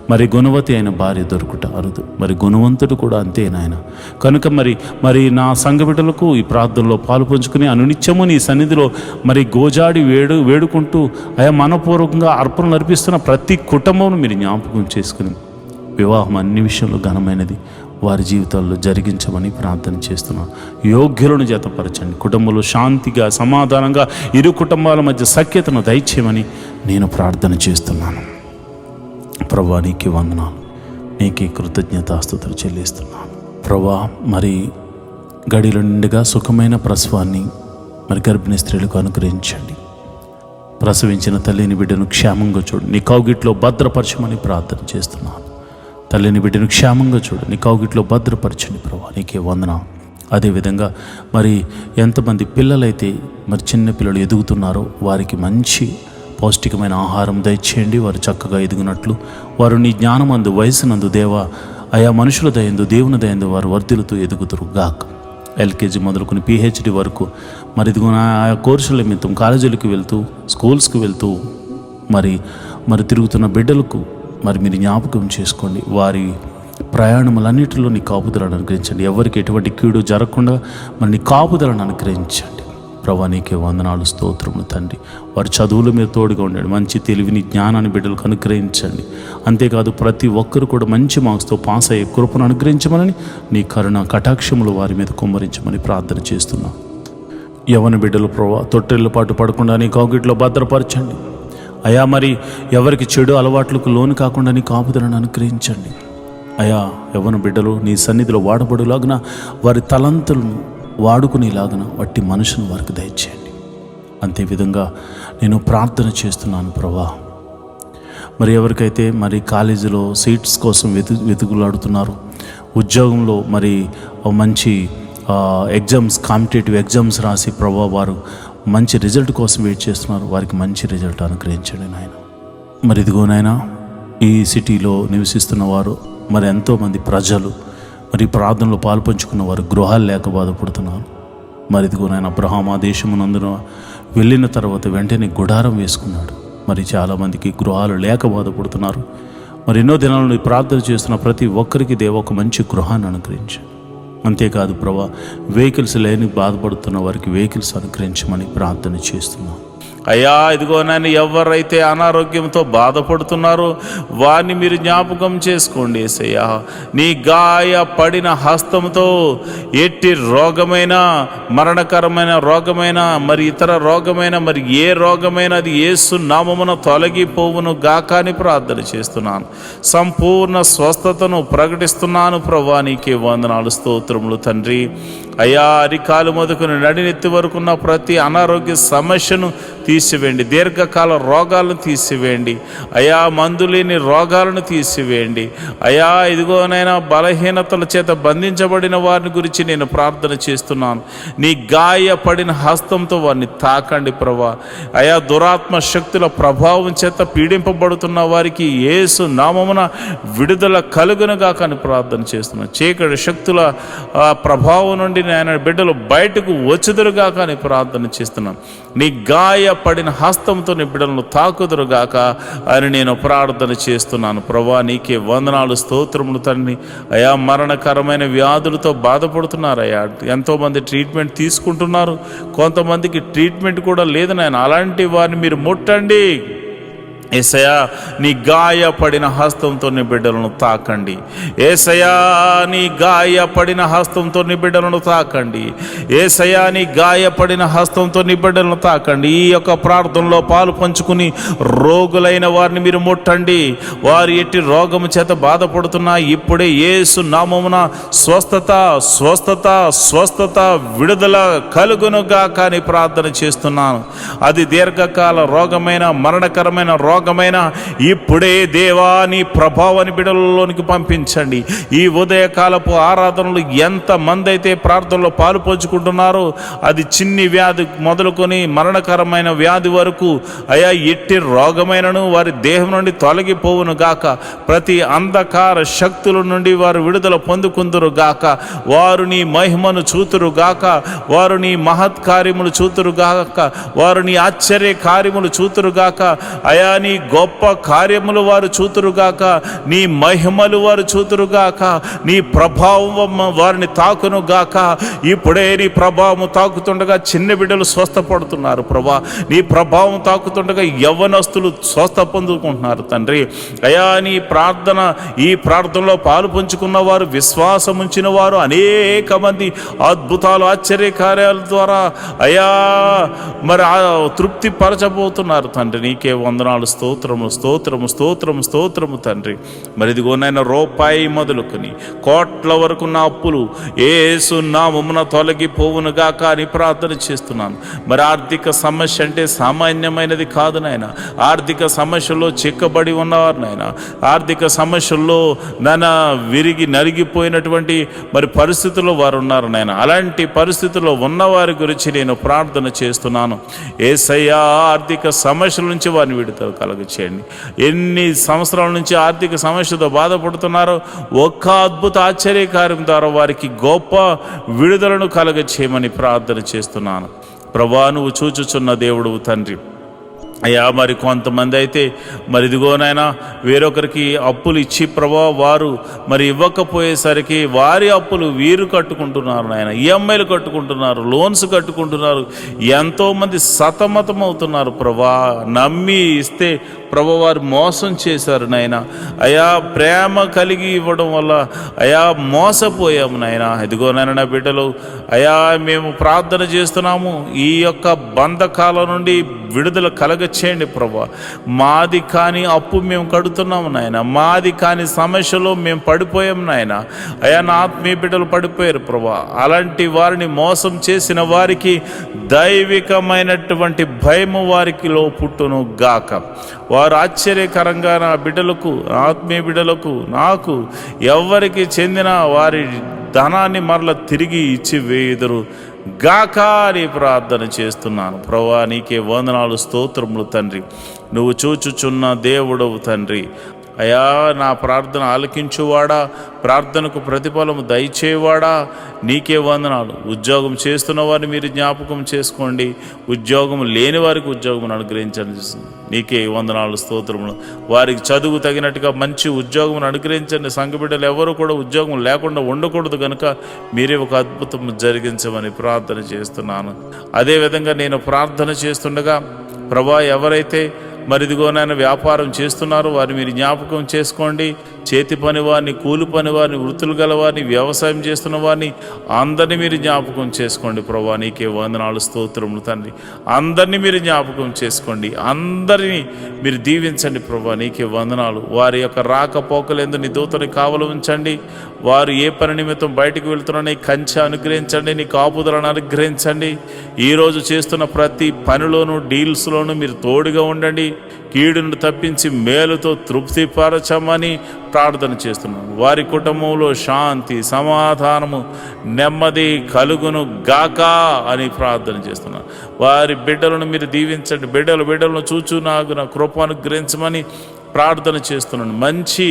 మరి గుణవతి అయిన భార్య దొరుకుట అరుదు, మరి గుణవంతుడు కూడా అంతే నాయన. కనుక మరి నా సంఘ బిడ్డలకు ఈ ప్రార్థనలో పాలు పంచుకుని అనునిత్యము నీ సన్నిధిలో మరి గోజాడి వేడుకుంటూ అయా మనపూర్వకంగా అర్పణలు అర్పిస్తున్న ప్రతి కుటుంబం మీరు జ్ఞాపకం చేసుకుని వివాహం అన్ని విషయంలో ఘనమైనది వారి జీవితాల్లో జరిగించమని ప్రార్థన చేస్తున్నాను. యోగ్యులను జతపరచండి, కుటుంబంలో శాంతిగా సమాధానంగా ఇరు కుటుంబాల మధ్య సఖ్యతను దయచేయమని నేను ప్రార్థన చేస్తున్నాను. ప్రభువా నీకే వందనాలు, నీకే కృతజ్ఞతాస్తుతులు చెల్లిస్తున్నాను. ప్రభువా మరి గడిలో నిండుగా సుఖమైన ప్రసవాన్ని మరి గర్భిణీ స్త్రీలకు అనుగ్రహించండి. ప్రసవించిన తల్లిని బిడ్డను క్షేమంగా చూడు, నీ కౌగిట్లో భద్రపరచమని ప్రార్థన చేస్తున్నాను. తల్లిని బిడ్డను క్షేమంగా చూడు, నీ కౌగిట్లో భద్రపరచండి ప్రభువా, నీకే వందనాలు. అదేవిధంగా మరి ఎంతమంది పిల్లలైతే మరి చిన్న పిల్లలు ఎదుగుతున్నారో వారికి మంచి పౌష్టికమైన ఆహారం దయచేయండి. వారు చక్కగా ఎదుగునట్లు వారు నీ జ్ఞానమందు వయసునందు దేవా ఆయా మనుషుల దయందు దేవుని దయందు వారు వర్ధిల్లుతూ ఎదుగుతురు గాక. ఎల్కేజీ మొదలుకొని పిహెచ్డి వరకు మరి ఇదిగో ఆయా కోర్సుల నిమిత్తం కాలేజీలకు వెళ్తూ స్కూల్స్కి వెళ్తూ మరి తిరుగుతున్న బిడ్డలకు మరి మీరు జ్ఞాపకం చేసుకోండి. వారి ప్రయాణములన్నిటిలో నీ కాపుదలను అనుగ్రహించండి. ఎవరికి ఎటువంటి కీడు జరగకుండా మరి నీ కాపుదలను అనుగ్రహించండి. ప్రభువా నీకే వందనాలు, స్తోత్రములు తండ్రి. వారి చదువులు మీరు తోడుగా ఉండండి, మంచి తెలివిని జ్ఞానాన్ని బిడ్డలకు అనుగ్రహించండి. అంతేకాదు ప్రతి ఒక్కరు కూడా మంచి మార్క్స్తో పాస్ అయ్యే కృపను అనుగ్రహించమని నీ కరుణ కటాక్షములు వారి మీద కుమ్మరించమని ప్రార్థన చేస్తున్నాం. యవ్వన బిడ్డలు ప్రభువా తొట్టెళ్ళ పాటు పడకుండా నీ కౌగిట్లో భద్రపరచండి. అయా మరి ఎవరికి చెడు అలవాట్లకు లోను కాకుండా నీ కాపుదలను అనుగ్రహించండి. అయా యవ్వన బిడ్డలు నీ సన్నిధిలో వాడబడులాగున వారి తలంతులను వాడుకునేలాగున వట్టి మనుషును వారికి దయచేయండి. అంతేవిధంగా నేను ప్రార్థన చేస్తున్నాను ప్రభువా. మరి ఎవరికైతే మరి కాలేజీలో సీట్స్ కోసం వెతుకులాడుతున్నారో, ఉద్యోగంలో మరి మంచి ఎగ్జామ్స్ కాంపిటేటివ్ ఎగ్జామ్స్ రాసి ప్రభువా వారు మంచి రిజల్ట్ కోసం వెయిట్ చేస్తున్నారు, వారికి మంచి రిజల్ట్ అనుగ్రహించండి నాయన. మరి ఇదిగో నాయన ఈ సిటీలో నివసిస్తున్న వారు మరి ఎంతోమంది ప్రజలు మరి ప్రార్థనలో పాల్పంచుకున్న వారు గృహాలు లేక బాధపడుతున్నారు. మరి ఇదిగో నాయన అబ్రహాం ఆ దేశమునందున వెళ్ళిన తర్వాత వెంటనే గుడారం వేసుకున్నాడు. మరి చాలామందికి గృహాలు లేక బాధపడుతున్నారు. మరి ఎన్నో దినాలను ప్రార్థన చేస్తున్న ప్రతి ఒక్కరికి దేవ ఒక మంచి గృహాన్ని అనుగ్రహించండి. అంతేకాదు ప్రభా వెహికల్స్ లేని బాధపడుతున్న వారికి వెహికల్స్ అనుగ్రహించమని ప్రార్థన చేస్తున్నాం. అయ్యా ఇదిగో నాయన ఎవరైతే అనారోగ్యంతో బాధపడుతున్నారో వారిని మీరు జ్ఞాపకం చేసుకోండి యేసయ్యా. నీ గాయ పడిన హస్తంతో ఎట్టి రోగమైన మరణకరమైన రోగమైన మరి ఇతర రోగమైన మరి ఏ రోగమైన అది యేసు నామమున తొలగిపోవును గాక అని ప్రార్థన చేస్తున్నాను. సంపూర్ణ స్వస్థతను ప్రకటిస్తున్నాను ప్రభువా, నీకే వందనాలు, స్తోత్రములు తండ్రి. అయ్యా అరికాలు మొదలుకొని నడినెత్తి వరకున్న ప్రతి అనారోగ్య సమస్యను తీసివేయండి, దీర్ఘకాల రోగాలను తీసివేయండి అయా, మందు లేని రోగాలను తీసివేయండి అయా. ఇదిగోనైనా బలహీనతల చేత బంధించబడిన వారిని గురించి నేను ప్రార్థన చేస్తున్నాను. నీ గాయపడిన హస్తంతో వారిని తాకండి ప్రభా. అయా దురాత్మ శక్తుల ప్రభావం చేత పీడింపబడుతున్న వారికి యేసు నామమున విడుదల కలుగునుగా కానీ ప్రార్థన చేస్తున్నాను. చీకటి శక్తుల ప్రభావం నుండి ఆయన బిడ్డలు బయటకు వచ్చుదురుగా కానీ ప్రార్థన చేస్తున్నాను. నీ గాయపడిన హస్తంతో నీ బిడ్డలను తాకుదురుగాక అని నేను ప్రార్థన చేస్తున్నాను. ప్రభా నీకే వందనాలు, స్తోత్రములు తండ్రి. అయా మరణకరమైన వ్యాధులతో బాధపడుతున్నారు అయ్యా. ఎంతోమంది ట్రీట్మెంట్ తీసుకుంటున్నారు, కొంతమందికి ట్రీట్మెంట్ కూడా లేదు నాయన. అలాంటి వారిని మీరు ముట్టండి యేసయ్యా. నీ గాయపడిన హస్తంతో నీ బిడ్డలను తాకండి యేసయ్యా. నీ గాయపడిన హస్తంతో నీ బిడ్డలను తాకండి యేసయ్యా. నీ గాయపడిన హస్తంతో నీ బిడ్డలను తాకండి. ఈ యొక్క ప్రార్థనలో పాలు పంచుకుని రోగులైన వారిని మీరు ముట్టండి. వారు ఎట్టి రోగము చేత బాధపడుతున్నా ఇప్పుడే యేసు నామమున స్వస్థత స్వస్థత స్వస్థత విడుదల కలుగునుగా కానీ ప్రార్థన చేస్తున్నాను. అది దీర్ఘకాల రోగమైన మరణకరమైన రోగమైన ఇప్పుడే దేవా నీ ప్రభావాన్ని బిడ్డలలోనికి పంపించండి. ఈ ఉదయకాలపు ఆరాధనలు ఎంతమంది అయితే ప్రార్థనలో పాలు పంచుకుంటున్నారో అది చిన్ని వ్యాధి మొదలుకొని మరణకరమైన వ్యాధి వరకు అయా ఎట్టి రోగమైనను వారి దేహం నుండి తొలగిపోవును గాక. ప్రతి అంధకార శక్తుల నుండి వారు విడుదల పొందుకుందురు గాక. వారు నీ మహిమను చూతురు గాక. వారు నీ మహత్ కార్యములు చూతురు గాక. వారు నీ ఆశ్చర్య కార్యములు చూతురు గాక. అయా నీ నీ గొప్ప కార్యములు వారు చూతురుగాక, నీ మహిమలు వారు చూతురుగాక, నీ ప్రభావం వారిని తాకును గాక. ఇప్పుడే నీ ప్రభావం తాకుతుండగా చిన్న బిడ్డలు స్వస్థపడుతున్నారు ప్రభా. నీ ప్రభావం తాకుతుండగా యవ్వనస్తులు స్వస్థ పొందుకుంటున్నారు తండ్రి. అయా నీ ప్రార్థన, ఈ ప్రార్థనలో పాలు పంచుకున్న వారు, విశ్వాసం ఉంచిన వారు అనేక మంది అద్భుతాలు ఆశ్చర్య కార్యాల ద్వారా అయా మరి తృప్తి పరచబోతున్నారు తండ్రి. నీకే వందనాలు, స్తోత్రము స్తోత్రము స్తోత్రము స్తోత్రము తండ్రి. మరి ఇదిగోనైనా రూపాయి మొదలుకొని కోట్ల వరకు నా అప్పులు యేసు నామమున తొలగిపోవును గాక అని ప్రార్థన చేస్తున్నాను. మరి ఆర్థిక సమస్య అంటే సామాన్యమైనది కాదు నాయన. ఆర్థిక సమస్యల్లో చిక్కబడి ఉన్నవారు నాయన, ఆర్థిక సమస్యల్లో విరిగి నలిగిపోయినటువంటి మరి పరిస్థితుల్లో వారు ఉన్నారు నాయన. అలాంటి పరిస్థితుల్లో ఉన్నవారి గురించి నేను ప్రార్థన చేస్తున్నాను. యేసయ్యా, ఆర్థిక సమస్యల నుంచి వారిని విడుదల కలుగచేయండి. ఎన్ని సంవత్సరాల నుంచి ఆర్థిక సమస్యతో బాధపడుతున్నారో ఒక్క అద్భుత ఆశ్చర్యకార్యం ద్వారా వారికి గొప్ప విడుదలను కలుగచేయమని ప్రార్థన చేస్తున్నాను. ప్రభువా, నువ్వు చూచుచున్న దేవుడు తండ్రి. అయ్యా, మరి కొంతమంది అయితే మరి ఇదిగోనైనా వేరొకరికి అప్పులు ఇచ్చి ప్రభా వారు మరి ఇవ్వకపోయేసరికి వారి అప్పులు వీరు కట్టుకుంటున్నారు నాయన. ఈఎంఐలు కట్టుకుంటున్నారు, లోన్స్ కట్టుకుంటున్నారు. ఎంతోమంది సతమతం అవుతున్నారు ప్రభా. నమ్మి ఇస్తే ప్రభు వారు మోసం చేశారు నాయన. అయా, ప్రేమ కలిగి ఇవ్వడం వల్ల అయా మోసపోయాము నాయన. ఇదిగోనైనా నా బిడ్డలు అయా, మేము ప్రార్థన చేస్తున్నాము, ఈ యొక్క బంధకాల నుండి విడుదల కలగచేయండి ప్రభా. మాది కాని అప్పు మేము కడుతున్నాము నాయన, మాది కాని సమస్యలో మేము పడిపోయాము నాయన. అయా, నా ఆత్మీయ బిడ్డలు పడిపోయారు ప్రభా. అలాంటి వారిని మోసం చేసిన వారికి దైవికమైనటువంటి భయము వారికిలో పుట్టును గాక. వారు ఆశ్చర్యకరంగా నా బిడ్డలకు, ఆత్మీయ బిడ్డలకు, నాకు ఎవరికి చెందిన వారి ధనాన్ని మరల తిరిగి ఇచ్చి వేయుదురు గాక అని ప్రార్థన చేస్తున్నాను. ప్రభువా, నీకే వందనాలు, స్తోత్రములు తండ్రి. నువ్వు చూచుచున్న దేవుడవు తండ్రి. అయా, నా ప్రార్థన ఆలకించువాడా, ప్రార్థనకు ప్రతిఫలము దయచేవాడా, నీకే వందనాలు. ఉద్యోగం చేస్తున్న వారిని మీరు జ్ఞాపకం చేసుకోండి, ఉద్యోగం లేని వారికి ఉద్యోగం అనుగ్రహించండి. నీకే వందనాలు, స్తోత్రములు. వారికి చదువు తగినట్టుగా మంచి ఉద్యోగం అనుగ్రహించండి. సంఘ బిడ్డలు ఎవరు కూడా ఉద్యోగం లేకుండా ఉండకూడదు కనుక మీరే ఒక అద్భుతం జరిగించమని ప్రార్థన చేస్తున్నాను. అదేవిధంగా నేను ప్రార్థన చేస్తుండగా ప్రభా, ఎవరైతే మరి ఇదిగోనైనా వ్యాపారం చేస్తున్నారు వారిని మీరు జ్ఞాపకం చేసుకోండి. చేతి పని వారిని, కూలి పని వారిని, వృత్తులు గల వారిని, వ్యవసాయం చేస్తున్న వారిని అందరినీ మీరు జ్ఞాపకం చేసుకోండి ప్రభా. నీకే వందనాలు, స్తోత్రములు తండ్రి. అందరినీ మీరు జ్ఞాపకం చేసుకోండి, అందరినీ మీరు దీవించండి ప్రభా. నీకే వందనాలు. వారి యొక్క రాకపోకలందు నీ దూతని కావలి ఉంచండి. వారు ఏ పని నిమిత్తం బయటకు వెళ్తున్నారో కంచె అనుగ్రహించండి, నీ కాపుదలను అనుగ్రహించండి. ఈరోజు చేస్తున్న ప్రతి పనిలోనూ, డీల్స్లోనూ మీరు తోడుగా ఉండండి. కీడును తప్పించి మేలుతో తృప్తిపరచమని ప్రార్థన చేస్తున్నాను. వారి కుటుంబంలో శాంతి, సమాధానము, నెమ్మది కలుగును గాక అని ప్రార్థన చేస్తున్నాను. వారి బిడ్డలను మీరు దీవించండి. బిడ్డలను చూచు నాకు నా కృప అనుగ్రహించమని ప్రార్థన చేస్తున్నాను. మంచి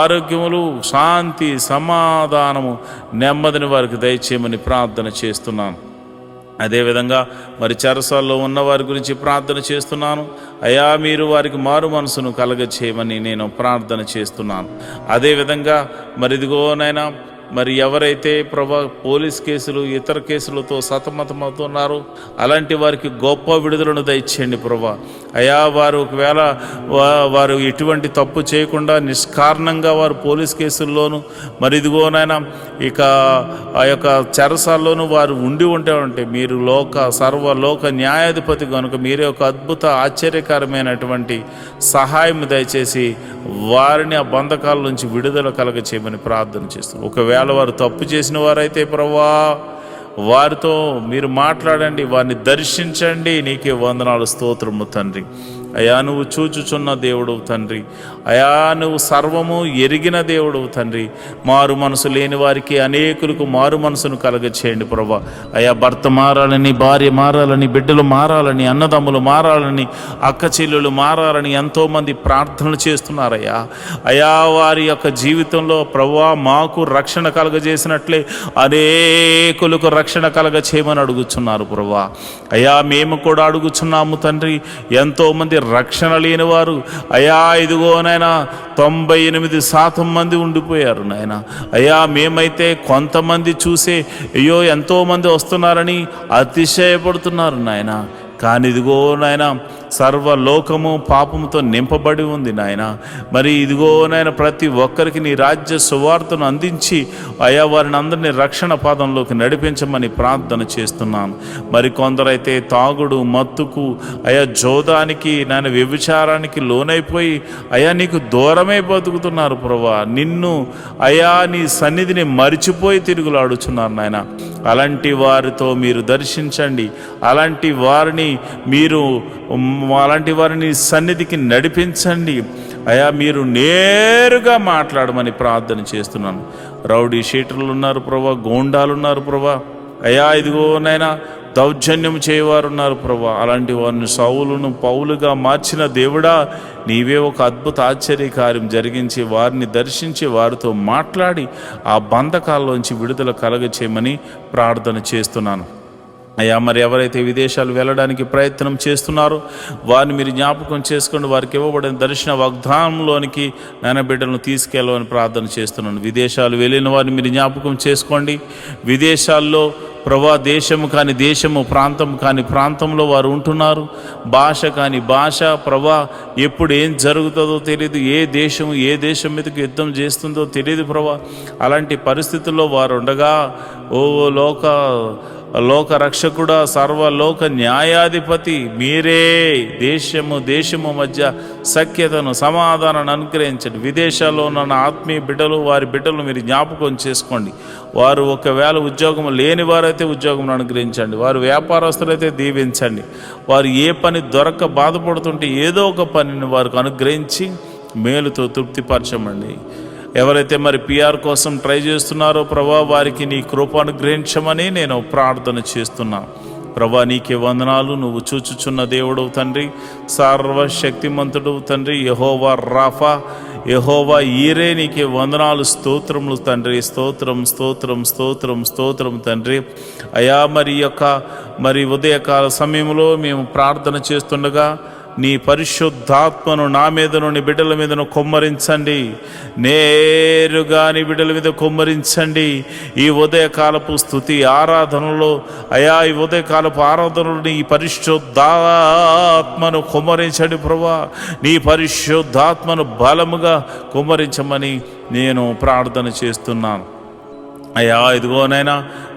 ఆరోగ్యములు, శాంతి, సమాధానము, నెమ్మదిని వారికి దయచేయమని ప్రార్థన చేస్తున్నాను. అదేవిధంగా మరి చెరసాల్లో ఉన్న వారి గురించి ప్రార్థన చేస్తున్నాను. అయా, మీరు వారికి మారు మనసును కలగచేయమని నేను ప్రార్థన చేస్తున్నాను. అదేవిధంగా మరి ఇదిగోనైనా మరి ఎవరైతే ప్రభా పోలీస్ కేసులు, ఇతర కేసులతో సతమతమవుతున్నారో అలాంటి వారికి గొప్ప విడుదలను దయచేయండి ప్రభా. అయా, వారు ఒకవేళ వారు ఎటువంటి తప్పు చేయకుండా నిష్కారణంగా వారు పోలీస్ కేసుల్లోనూ మరి ఇదిగోనైనా ఇక ఆ యొక్క చెరసాల్లోనూ వారు ఉంటే మీరు సర్వలోక న్యాయాధిపతి కనుక మీరే ఒక అద్భుత ఆశ్చర్యకరమైనటువంటి సహాయం దయచేసి వారిని ఆ బంధకాల నుంచి విడుదల కలగ చేయమని ప్రార్థన చేస్తున్నాం. ఒకవేళ వారు తప్పు చేసిన వారైతే ప్రభువా వారితో మీరు మాట్లాడండి, వారిని దర్శించండి. నీకే వందనాలు, స్తోత్రము తండ్రి. అయా, నువ్వు చూచుచున్న దేవుడు తండ్రి. అయా, నువ్వు సర్వము ఎరిగిన దేవుడు తండ్రి. మారు మనసు లేని వారికి అనేకులకు మారు మనసును కలగచేయండి ప్రభా. అయా, భర్త మారాలని, భార్య మారాలని, బిడ్డలు మారాలని, అన్నదమ్ములు మారాలని, అక్క చెల్లెలు మారాలని ఎంతోమంది ప్రార్థనలు చేస్తున్నారయ్యా. అయా, వారి యొక్క జీవితంలో ప్రభువా మాకు రక్షణ కలగజేసినట్లే అనేకులకు రక్షణ కలగ చేయమని అడుగుచున్నారు ప్రభువా. అయా, మేము కూడా అడుగుచున్నాము తండ్రి. ఎంతోమంది రక్షణ లేని వారు అయా ఇదిగో నాయన 98% మంది ఉండిపోయారు నాయన. అయ్యా మేమైతే కొంతమంది చూసే అయ్యో ఎంతోమంది వస్తున్నారని అతిశయపడుతున్నారు నాయన. కానీ ఇదిగో నాయన సర్వలోకము పాపముతో నింపబడి ఉంది నాయన. మరి ఇదిగో నాయన ప్రతి ఒక్కరికి నీ రాజ్య సువార్తను అందించి అయా వారిని అందరినీ రక్షణ పాదంలోకి నడిపించమని ప్రార్థన చేస్తున్నాను. మరి కొందరైతే తాగుడు మత్తుకు అయా జోదానికి నాయన వ్యభిచారానికి లోనైపోయి అయా నీకు దూరమే బతుకుతున్నారు ప్రభువా. నిన్ను అయా నీ సన్నిధిని మరిచిపోయి తిరుగులాడుచున్నారు నాయన. అలాంటి వారితో మీరు దర్శించండి, అలాంటి వారిని సన్నిధికి నడిపించండి అయా. మీరు నేరుగా మాట్లాడమని ప్రార్థన చేస్తున్నాను. రౌడీ షీటర్లు ఉన్నారు ప్రభా, గోండాలు ఉన్నారు ప్రభా అయా. ఇదిగో నాయనా దౌర్జన్యం చేయవారు ఉన్నారు ప్రభా. అలాంటి వారిని సౌలును పౌలుగా మార్చిన దేవుడా, నీవే ఒక అద్భుత ఆశ్చర్య కార్యం జరిగించి వారిని దర్శించి వారితో మాట్లాడి ఆ బంధకాల్లోంచి విడుదల కలగచేయమని ప్రార్థన చేస్తున్నాను అయ్యా. మరి ఎవరైతే విదేశాలు వెళ్ళడానికి ప్రయత్నం చేస్తున్నారో వారిని మీరు జ్ఞాపకం చేసుకోండి. వారికి ఇవ్వబడిన దర్శన వాగ్దానంలోనికి నాయన బిడ్డలను తీసుకెళ్ళమని ప్రార్థన చేస్తున్నాను. విదేశాలు వెళ్ళిన వారిని మీరు జ్ఞాపకం చేసుకోండి. విదేశాల్లో ప్రభా దేశము కాని దేశము, ప్రాంతం కాని ప్రాంతంలో వారు ఉంటున్నారు. భాష కాని భాష ప్రభా, ఎప్పుడు ఏం జరుగుతుందో తెలియదు. ఏ దేశం మీదకి యుద్ధం చేస్తుందో తెలియదు ప్రభా. అలాంటి పరిస్థితుల్లో వారు ఉండగా ఓ లోక రక్షకుడా, సర్వలోక న్యాయాధిపతి మీరే దేశము మధ్య సఖ్యతను సమాధానాన్ని అనుగ్రహించండి. విదేశాల్లో ఉన్న ఆత్మీయ బిడ్డలు, వారి బిడ్డలు మీరు జ్ఞాపకం చేసుకోండి. వారు ఒకవేళ ఉద్యోగం లేని వారైతే ఉద్యోగం అనుగ్రహించండి. వారు వ్యాపారస్తులైతే దీవించండి. వారు ఏ పని దొరక్క బాధపడుతుంటే ఏదో ఒక పనిని వారికి అనుగ్రహించి మేలుతో తృప్తిపరచమండి. ఎవరైతే మరి పిఆర్ కోసం ట్రై చేస్తున్నారో ప్రభా, వారికి నీ కృప అనుగ్రహించమని నేను ప్రార్థన చేస్తున్నాను ప్రభా. నీకే వందనాలు. నువ్వు చూచుచున్న దేవుడు తండ్రి, సర్వశక్తిమంతుడు తండ్రి, యెహోవా రాఫా, యెహోవా ఈరే, నీకే వందనాలు, స్తోత్రములు తండ్రి. స్తోత్రం తండ్రి అయా. మరి ఉదయకాల సమయంలో మేము ప్రార్థన చేస్తుండగా నీ పరిశుద్ధాత్మను నా మీదను నీ బిడ్డల మీదను కొమ్మరించండి. నేరుగా నీ బిడ్డల మీద కొమ్మరించండి. ఈ ఉదయకాలపు స్తుతి ఆరాధనలో అయా, ఈ ఉదయకాలపు ఆరాధనలో నీ పరిశుద్ధాత్మను కొమ్మరించండి ప్రభా. నీ పరిశుద్ధాత్మను బలముగా కొమ్మరించమని నేను ప్రార్థన చేస్తున్నాను అయ్యా. ఇదిగోనైనా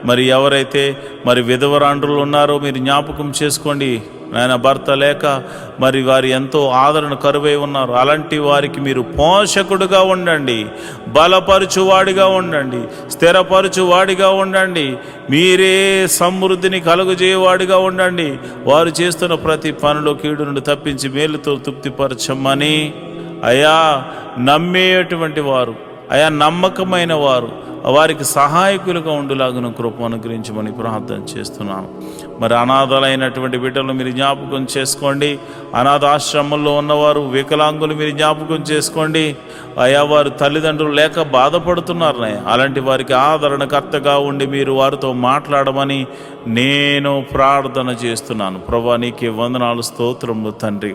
మరి ఎవరైతే మరి విధవరాండ్రులు ఉన్నారో మీరు జ్ఞాపకం చేసుకోండి నాయన. భర్త లేక మరి వారు ఎంతో ఆదరణ కరువై ఉన్నారు. అలాంటి వారికి మీరు పోషకుడుగా ఉండండి, బలపరచువాడిగా ఉండండి, స్థిరపరచువాడిగా ఉండండి. మీరే సమృద్ధిని కలుగజేయవాడిగా ఉండండి. వారు చేస్తున్న ప్రతి పనిలో కీడు నుండి తప్పించి మేలుతో తృప్తిపరచమని అయా. నమ్మేటువంటి వారు అయా, నమ్మకమైన వారు, వారికి సహాయకులుగా ఉండులాగున కృప అనుగ్రహించమని ప్రార్థన చేస్తున్నాను. మరి అనాథలైనటువంటి బిడ్డలు మీరు జ్ఞాపకం చేసుకోండి. అనాథాశ్రమంలో ఉన్నవారు, వికలాంగులు మీరు జ్ఞాపకం చేసుకోండి అయా. వారు తల్లిదండ్రులు లేక బాధపడుతున్నారు. అలాంటి వారికి ఆదరణకర్తగా ఉండి మీరు వారితో మాట్లాడమని నేను ప్రార్థన చేస్తున్నాను ప్రభా. నీకే వందనాలు, స్తోత్రములు తండ్రి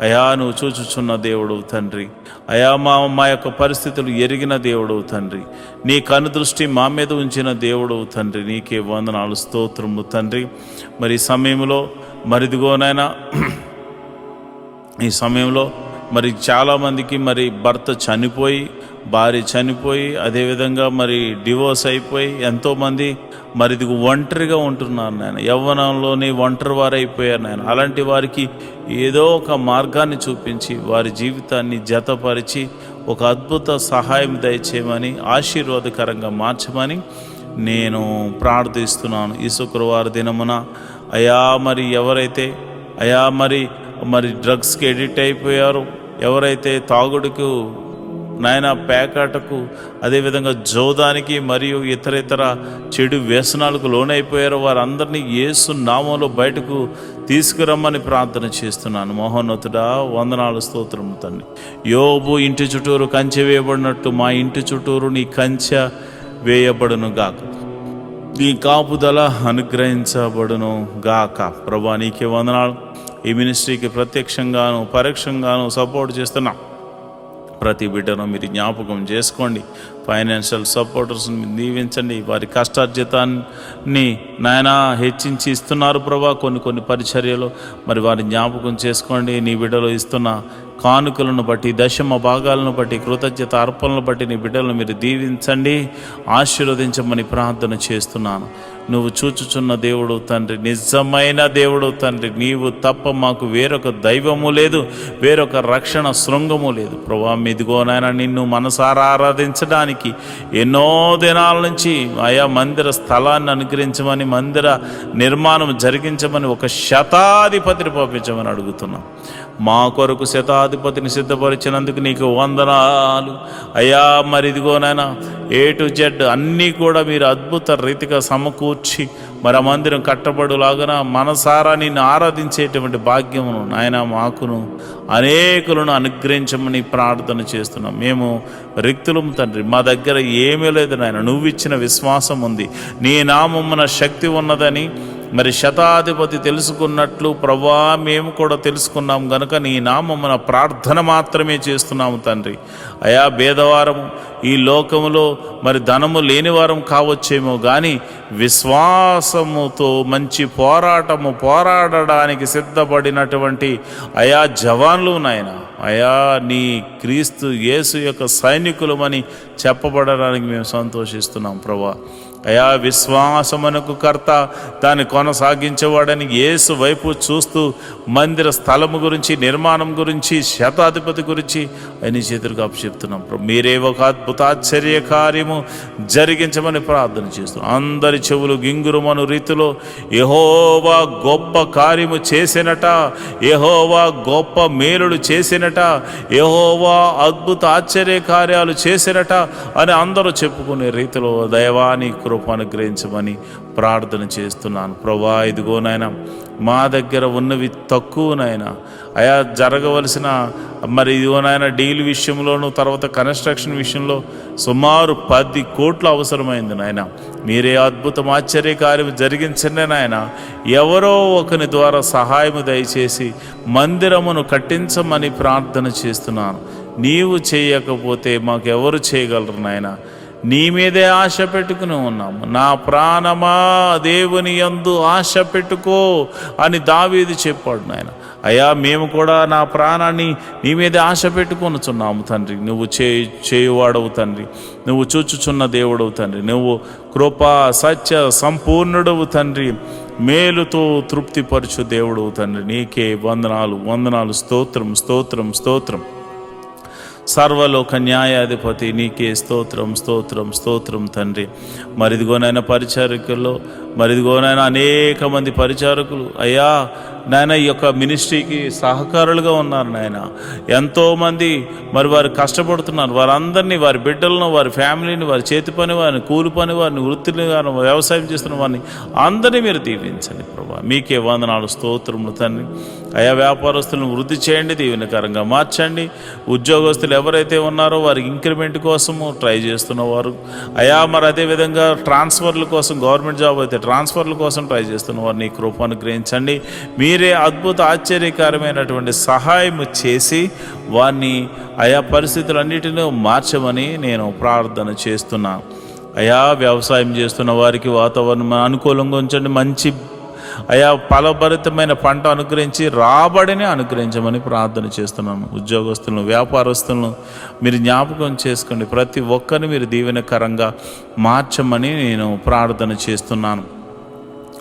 అయా. నువ్వు చూచుచున్న దేవుడు తండ్రి అయా. మా యొక్క పరిస్థితులు ఎరిగిన దేవుడు తండ్రి. నీ కనుదృష్టి మా మీద ఉంచిన దేవుడు తండ్రి. నీకే వందనాలు, స్తోత్రములు తండ్రి. మరి ఈ సమయంలో మరి చాలామందికి మరి భర్త చనిపోయి, భార్య చనిపోయి, అదేవిధంగా మరి డివోర్స్ అయిపోయి ఎంతోమంది మరి ఇది ఒంటరిగా ఉంటున్నారు నాయన. యవ్వనంలోనే ఒంటరి వారు అయిపోయారు నాయన. అలాంటి వారికి ఏదో ఒక మార్గాన్ని చూపించి వారి జీవితాన్ని జతపరిచి ఒక అద్భుత సహాయం దయచేయమని, ఆశీర్వాదకరంగా మార్చమని నేను ప్రార్థిస్తున్నాను. ఈ శుక్రవారం దినమున అయా మరి ఎవరైతే అయా మరి డ్రగ్స్కి ఎడిక్ట్ అయిపోయారో, ఎవరైతే తాగుడుకు నాయన, పేకాటకు, అదేవిధంగా జోదానికి మరియు ఇతర చెడు వ్యసనాలకు లోనైపోయారో వారందరినీ యేసు నామంలో బయటకు తీసుకురమ్మని ప్రార్థన చేస్తున్నాను. మహోన్నతుడా వందనాలు, స్తోత్రం తండ్రి. యోబు ఇంటి చుట్టూరు కంచె వేయబడినట్టు మా ఇంటి చుట్టూరు నీ కంచె వేయబడును గాక, నీ కాపుదల అనుగ్రహించబడును గాక. ప్రభా నీకే వందనాలు. ఈ మినిస్ట్రీకి ప్రత్యక్షంగాను పరోక్షంగాను సపోర్ట్ చేస్తున్న ప్రతి బిడ్డను మీరు జ్ఞాపకం చేసుకోండి. ఫైనాన్షియల్ సపోర్టర్స్ని మీరు దీవించండి. వారి కష్టార్జితాన్ని నాయన హెచ్చించి ఇస్తున్నారు ప్రభా కొన్ని పరిచర్యలు, మరి వారి జ్ఞాపకం చేసుకోండి. నీ బిడ్డలు ఇస్తున్న కానుకలను బట్టి, దశమ భాగాలను బట్టి, కృతజ్ఞత అర్పణలను బట్టి నీ బిడ్డలను మీరు దీవించండి, ఆశీర్వదించమని ప్రార్థన చేస్తున్నాను. నువ్వు చూచుచున్న దేవుడు తండ్రి, నిజమైన దేవుడు తండ్రి. నీవు తప్ప మాకు వేరొక దైవము లేదు, వేరొక రక్షణ శృంగము లేదు ప్రభా. ఇదిగో నాయన నిన్ను మనసారా ఆరాధించడానికి ఎన్నో దినాల నుంచి ఆయా మందిర స్థలాన్ని అనుగ్రహించమని, మందిర నిర్మాణం జరిగించమని ఒక శతాధిపతిని పంపించమని అడుగుతున్నాం. మా కొరకు శతాధిపతిని సిద్ధపరిచినందుకు నీకు వందనాలు అయ్యా. మరి ఇదిగోనైనా A to Z అన్నీ కూడా మీరు అద్భుత రీతిగా సమకూర్చి మరి ఆ మందిరం కట్టబడులాగన మనసారా నిన్ను ఆరాధించేటువంటి భాగ్యమును నాయన మాకును అనేకులను అనుగ్రహించమని ప్రార్థన చేస్తున్నాం. మేము రిక్తులం తండ్రి, మా దగ్గర ఏమీ లేదు నాయన. నువ్వు ఇచ్చిన విశ్వాసం ఉంది, నీ నామమున శక్తి ఉన్నదని మరి శతాధిపతి తెలుసుకున్నట్లు ప్రభా మేము కూడా తెలుసుకున్నాం గనుక నీ నామమున ప్రార్థన మాత్రమే చేస్తున్నాము తండ్రి. అయా భేదవారము ఈ లోకములో మరి ధనము లేనివారం కావచ్చేమో కానీ విశ్వాసముతో మంచి పోరాడడానికి సిద్ధపడినటువంటి అయా జవాన్లు నాయన, అయా నీ క్రీస్తు యేసు యొక్క సైనికులమని చెప్పబడడానికి మేము సంతోషిస్తున్నాం ప్రభా. అయా విశ్వాసమునకు కర్త, దాన్ని కొనసాగించేవాడని యేసు వైపు చూస్తూ మందిర స్థలము గురించి, నిర్మాణం గురించి, శతాధిపతి గురించి అని చేతులకు అప్పచెప్తున్నాం. మీరే ఒక అద్భుతాశ్చర్య కార్యము జరిగించమని ప్రార్థన చేస్తున్నాం. అందరి చెవులు గింగురుమను రీతిలో యెహోవా గొప్ప కార్యము చేసినట, యెహోవా గొప్ప మేలులు చేసినట, యెహోవా అద్భుత ఆశ్చర్య కార్యాలు చేసినట అని అందరూ చెప్పుకునే రీతిలో దైవాని కృప అనుగ్రహించమని ప్రార్థన చేస్తున్నాను ప్రభా. ఇదిగోనైనా మా దగ్గర ఉన్నవి తక్కువనైనా అయా జరగవలసిన మరి ఇదిగోనైనా డీల్ విషయంలోనూ తర్వాత కన్స్ట్రక్షన్ విషయంలో సుమారు 10 కోట్లు అవసరమైంది నాయన. మీరే అద్భుతం ఆశ్చర్య కార్యం జరిగించండి నాయన. ఎవరో ఒకరి ద్వారా సహాయము దయచేసి మందిరమును కట్టించమని ప్రార్థన చేస్తున్నాను. నీవు చేయకపోతే మాకెవరు చేయగలరు నాయన. నీ మీదే ఆశ పెట్టుకుని ఉన్నాము. నా ప్రాణమా దేవుని యందు ఆశ పెట్టుకో అని దావీదు చెప్పాడు నాయన. అయ్యా మేము కూడా నా ప్రాణాన్ని నీ మీదే ఆశ పెట్టుకొనుచున్నాము తండ్రి. నువ్వు చేయువాడవు తండ్రి, నువ్వు చూచుచున్న దేవుడవు తండ్రి, నువ్వు కృపా సత్య సంపూర్ణుడవు తండ్రి, మేలుతో తృప్తిపరచు దేవుడవు తండ్రి. నీకే వందనాలు స్తోత్రం. సర్వలోక న్యాయాధిపతి నీకే స్తోత్రం తండ్రి. మరిదిగోనైనా పరిచారకుల్లో మరిదిగోనైనా అనేక మంది పరిచారకులు అయ్యా నాయన ఈ యొక్క మినిస్ట్రీకి సహకారులుగా ఉన్నారు నాయన. ఎంతోమంది మరి వారు కష్టపడుతున్నారు. వారందరినీ, వారి బిడ్డలను, వారి ఫ్యామిలీని, వారి చేతి పని వారిని, కూలి పని వారిని, వృత్తిని వారిని, వ్యవసాయం చేస్తున్న వారిని అందరినీ మీరు దీవించండి ప్రభా. మీకే వందనాలు స్తోత్రములు తండ్రి. అయా వ్యాపారస్తులను వృద్ధి చేయండి, దీవెనకరంగా మార్చండి. ఉద్యోగస్తులు ఎవరైతే ఉన్నారో వారికి ఇంక్రిమెంట్ కోసము ట్రై చేస్తున్నవారు అయా మరి అదేవిధంగా ట్రాన్స్ఫర్ల కోసం, గవర్నమెంట్ జాబ్ అయితే ట్రాన్స్ఫర్ల కోసం ట్రై చేస్తున్నవారు నీ కృపను గ్రహించండి. మీరే అద్భుత ఆశ్చర్యకరమైనటువంటి సహాయం చేసి వారిని ఆయా పరిస్థితులన్నిటినీ మార్చమని నేను ప్రార్థన చేస్తున్నాను. అయా వ్యవసాయం చేస్తున్న వారికి వాతావరణం అనుకూలంగా ఉంచండి. మంచి అయా ఫలభరితమైన పంట అనుగ్రహించి రాబడిని అనుగ్రహించమని ప్రార్థన చేస్తున్నాను. ఉద్యోగస్తులను, వ్యాపారస్తులను మీరు జ్ఞాపకం చేసుకోండి. ప్రతి ఒక్కరిని మీరు దీవెనకరంగా మార్చమని నేను ప్రార్థన చేస్తున్నాను.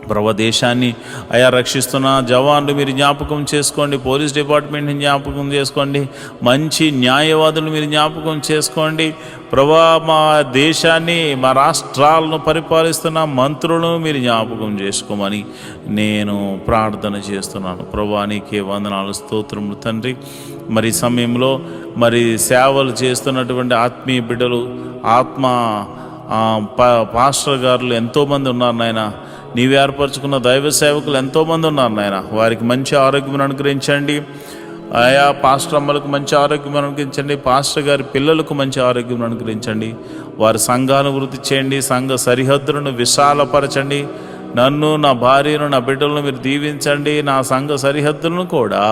ప్రభు దేశాన్ని అయా రక్షిస్తున్న జవాన్లు మీరు జ్ఞాపకం చేసుకోండి. పోలీస్ డిపార్ట్మెంట్ని జ్ఞాపకం చేసుకోండి. మంచి న్యాయవాదులు మీరు జ్ఞాపకం చేసుకోండి. ప్రభా మా దేశాన్ని, మా రాష్ట్రాలను పరిపాలిస్తున్న మంత్రులను మీరు జ్ఞాపకం చేసుకోమని నేను ప్రార్థన చేస్తున్నాను. ప్రభా నీకే వందనాలు స్తోత్రములు తండ్రి. మరి సమయంలో మరి సేవలు చేస్తున్నటువంటి ఆత్మీయ బిడ్డలు, పాస్టర్ గారులు ఎంతోమంది ఉన్నారు నాయన. నీవు ఏర్పరచుకున్న దైవ సేవకులు ఎంతోమంది ఉన్నారు నాయన. వారికి మంచి ఆరోగ్యం అనుగ్రహించండి. ఆయా పాస్టర్ అమ్మలకు మంచి ఆరోగ్యం అనుగ్రహించండి. పాస్టర్ గారి పిల్లలకు మంచి ఆరోగ్యం అనుగ్రహించండి. వారి సంఘాన్ని వృద్ధి చేయండి. సంఘ సరిహద్దులను విశాలపరచండి. నన్ను, నా భార్యను, నా బిడ్డలను మీరు దీవించండి. నా సంఘ సరిహద్దులను కూడా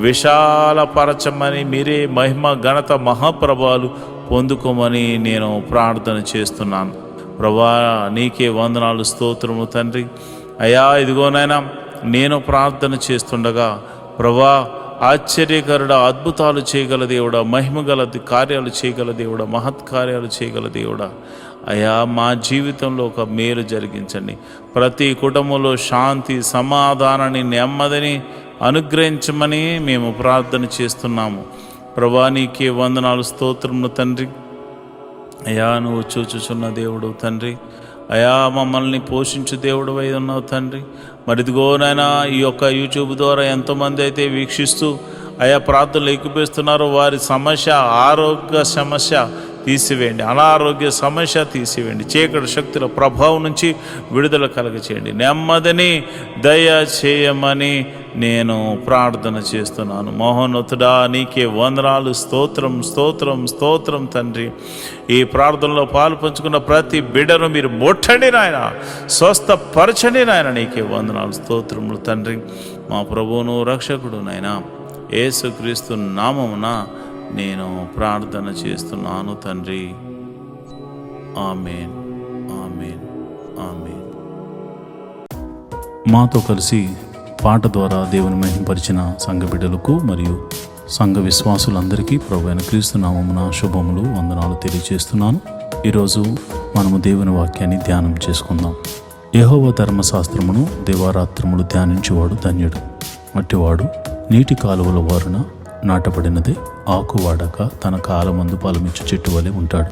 విశాలపరచమని, మీరే మహిమ, ఘనత, మహాప్రభావాలు పొందుకోమని నేను ప్రార్థన చేస్తున్నాను. ప్రభా, నీకే వందనాలు, స్తోత్రము తండ్రి. అయ్యా, ఇదిగోనైనా నేను ప్రార్థన చేస్తుండగా ప్రభా, ఆశ్చర్యకరుడ, అద్భుతాలు చేయగల దేవుడా, మహిమగల కార్యాలు చేయగల దేవుడా, మహత్కార్యాలు చేయగల దేవుడా, అయ్యా మా జీవితంలో ఒక మేలు జరిగించండి. ప్రతి కుటుంబంలో శాంతి, సమాధానాన్ని, నెమ్మదిని అనుగ్రహించమని మేము ప్రార్థన చేస్తున్నాము. ప్రభా, నీకే వందనాలు, స్తోత్రములు తండ్రి. అయ్యా, నువ్వు చూచుచున్న దేవుడు తండ్రి. అయా, మమ్మల్ని పోషించు దేవుడు అయి ఉన్నావు తండ్రి. మరి ఇదిగోనైనా ఈ యొక్క యూట్యూబ్ ద్వారా ఎంతోమంది అయితే వీక్షిస్తూ అయా ప్రార్థనలు ఎక్కిపిస్తున్నారో వారి సమస్య, ఆరోగ్య సమస్య తీసివేయండి, అనారోగ్య సమస్య తీసివేయండి, చీకటి శక్తుల ప్రభావం నుంచి విడుదల కలగచేయండి, నెమ్మదిని దయ చేయమని నేను ప్రార్థన చేస్తున్నాను. మహోన్నతుడా, నీకే వందనాలు, స్తోత్రం, స్తోత్రం, స్తోత్రం తండ్రి. ఈ ప్రార్థనలో పాలు పంచుకున్న ప్రతి బిడ్డను మీరు ముట్టండి నాయన, స్వస్థపరచండి నాయన. నీకే వందనాలు, స్తోత్రములు తండ్రి. మా ప్రభువును రక్షకుడు నాయన యేసుక్రీస్తు నామమున నేను ప్రార్థన చేస్తున్నాను తండ్రి. ఆమేన్, ఆమేన్, ఆమేన్. మాతో కలిసి పాట ద్వారా దేవుని మహింపరిచిన సంఘ బిడ్డలకు మరియు సంఘ విశ్వాసులందరికీ ప్రభువైన క్రీస్తు నామమున శుభములు, వందనాలు తెలియజేస్తున్నాను. ఈరోజు మనము దేవుని వాక్యాన్ని ధ్యానం చేసుకుందాం. యెహోవా ధర్మశాస్త్రమును దివారాత్రములు ధ్యానించేవాడు ధన్యుడు. అట్టివాడు నీటి కాలువల వారున నాటబడినదే, ఆకు వాడక తన కాలమందు ఫలమిచ్చు చెట్టు వలె ఉంటాడు.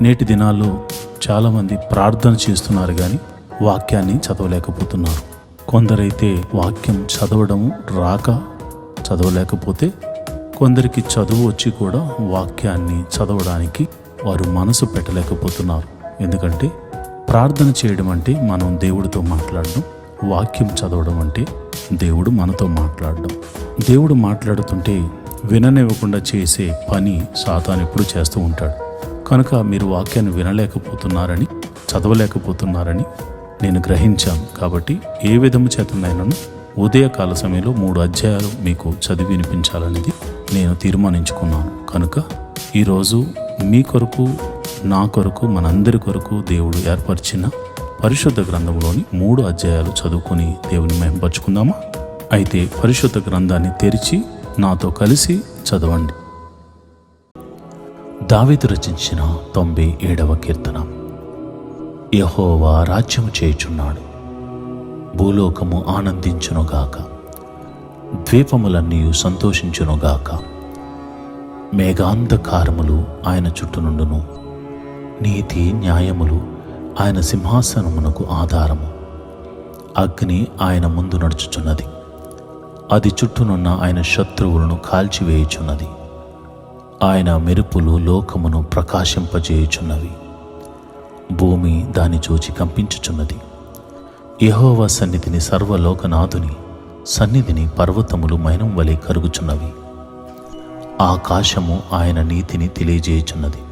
నేటి దినాల్లో చాలామంది ప్రార్థన చేస్తున్నారు కానీ వాక్యాన్ని చదవలేకపోతున్నారు. కొందరైతే వాక్యం చదవడము రాక చదవలేకపోతే, కొందరికి చదువు వచ్చి కూడా వాక్యాన్ని చదవడానికి వారు మనసు పెట్టలేకపోతున్నారు. ఎందుకంటే ప్రార్థన చేయడం అంటే మనం దేవుడితో మాట్లాడడం, వాక్యం చదవడం అంటే దేవుడు మనతో మాట్లాడడం. దేవుడు మాట్లాడుతుంటే విననివ్వకుండా చేసే పని సాతాను ఎప్పుడు చేస్తూ ఉంటాడు. కనుక మీరు వాక్యాన్ని వినలేకపోతున్నారని, చదవలేకపోతున్నారని నేను గ్రహించాను. కాబట్టి ఏ విధము చేతనైనాను ఉదయకాల సమయంలో 3 అధ్యాయాలు మీకు చదివి వినిపించాలనేది నేను తీర్మానించుకున్నాను. కనుక ఈరోజు మీ కొరకు, నా కొరకు, మనందరి కొరకు దేవుడు ఏర్పరిచిన పరిశుద్ధ గ్రంథంలోని 3 అధ్యాయాలు చదువుకొని దేవుని మహింపరచుకుందామా? అయితే పరిశుద్ధ గ్రంథాన్ని తెరిచి నాతో కలిసి చదవండి. దావీదు రచించిన 97వ కీర్తన. యెహోవా రాజ్యము చేయుచున్నాడు, భూలోకము ఆనందించునుగాక, ద్వీపములన్నీ సంతోషించునుగాక. మేఘాంధకారములు ఆయన చుట్టూనుండును, నీతి న్యాయములు ఆయన సింహాసనమునకు ఆధారము. అగ్ని ఆయన ముందు నడుచుచున్నది, అది చుట్టూనున్న ఆయన శత్రువులను కాల్చివేయుచున్నది. ఆయన మెరుపులు లోకమును ప్రకాశింపజేయుచున్నవి, భూమి దాని చూచి కంపించుచున్నది. యెహోవా సన్నిధిని, సర్వలోకనాథుని సన్నిధిని పర్వతములు మైనం వలె కరుగుచున్నవి. ఆకాశము ఆయన నీతిని తెలియజేయుచున్నది,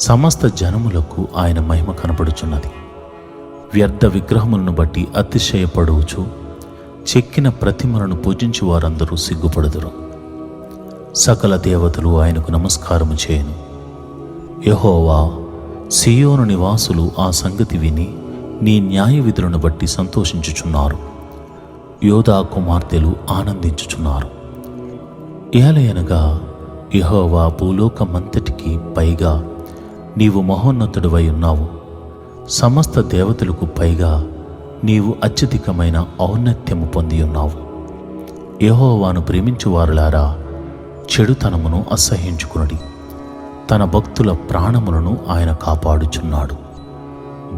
సమస్త జనములకు ఆయన మహిమ కనబడుచున్నది. వ్యర్థ విగ్రహములను బట్టి అతిశయపడుచు చెక్కిన ప్రతిమలను పూజించు వారందరూ సిగ్గుపడుదురు. సకల దేవతలు ఆయనకు నమస్కారము చేయను. యెహోవా, సియోను నివాసులు ఆ సంగతి విని నీ న్యాయ విధులను బట్టి సంతోషించుచున్నారు. యోధా కుమార్తెలు ఆనందించుచున్నారు. ఏలయనగా యెహోవా, భూలోకమంతటికి పైగా నీవు మహోన్నతుడివై ఉన్నావు. సమస్త దేవతలకు పైగా నీవు అత్యధికమైన ఔన్నత్యము పొంది ఉన్నావు. యెహోవాను ప్రేమించువారులారా, చెడుతనమును అసహ్యించుకునుడి. తన భక్తుల ప్రాణములను ఆయన కాపాడుచున్నాడు.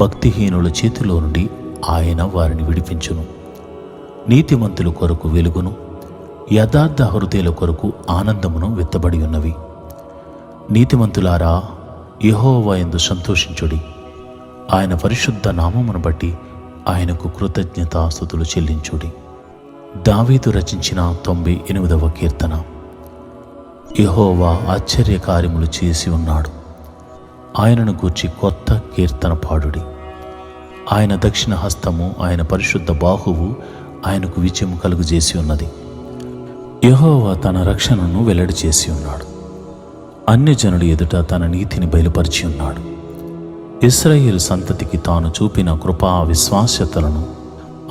భక్తిహీనుల చేతిలో నుండి ఆయన వారిని విడిపించును. నీతిమంతుల కొరకు వెలుగును, యథార్థ హృదయుల కొరకు ఆనందమును విత్తబడి ఉన్నవి. నీతిమంతులారా, యెహోవా యందు సంతోషించుడి. ఆయన పరిశుద్ధ నామమును బట్టి ఆయనకు కృతజ్ఞతాస్తుతులు చెల్లించుడి. దావీదు రచించిన 98వ కీర్తన. యెహోవా ఆశ్చర్యకార్యములు చేసి ఉన్నాడు, ఆయనను గూర్చి కొత్త కీర్తన పాడుడి. ఆయన దక్షిణ హస్తము, ఆయన పరిశుద్ధ బాహువు ఆయనకు విజయం కలుగజేసి ఉన్నది. యెహోవా తన రక్షణను వెల్లడి చేసి ఉన్నాడు. అన్యజనుల ఎదుట తన నీతిని బయలుపరిచి ఉన్నాడు. ఇశ్రాయేలు సంతతికి తాను చూపిన కృపా విశ్వాస్యతలను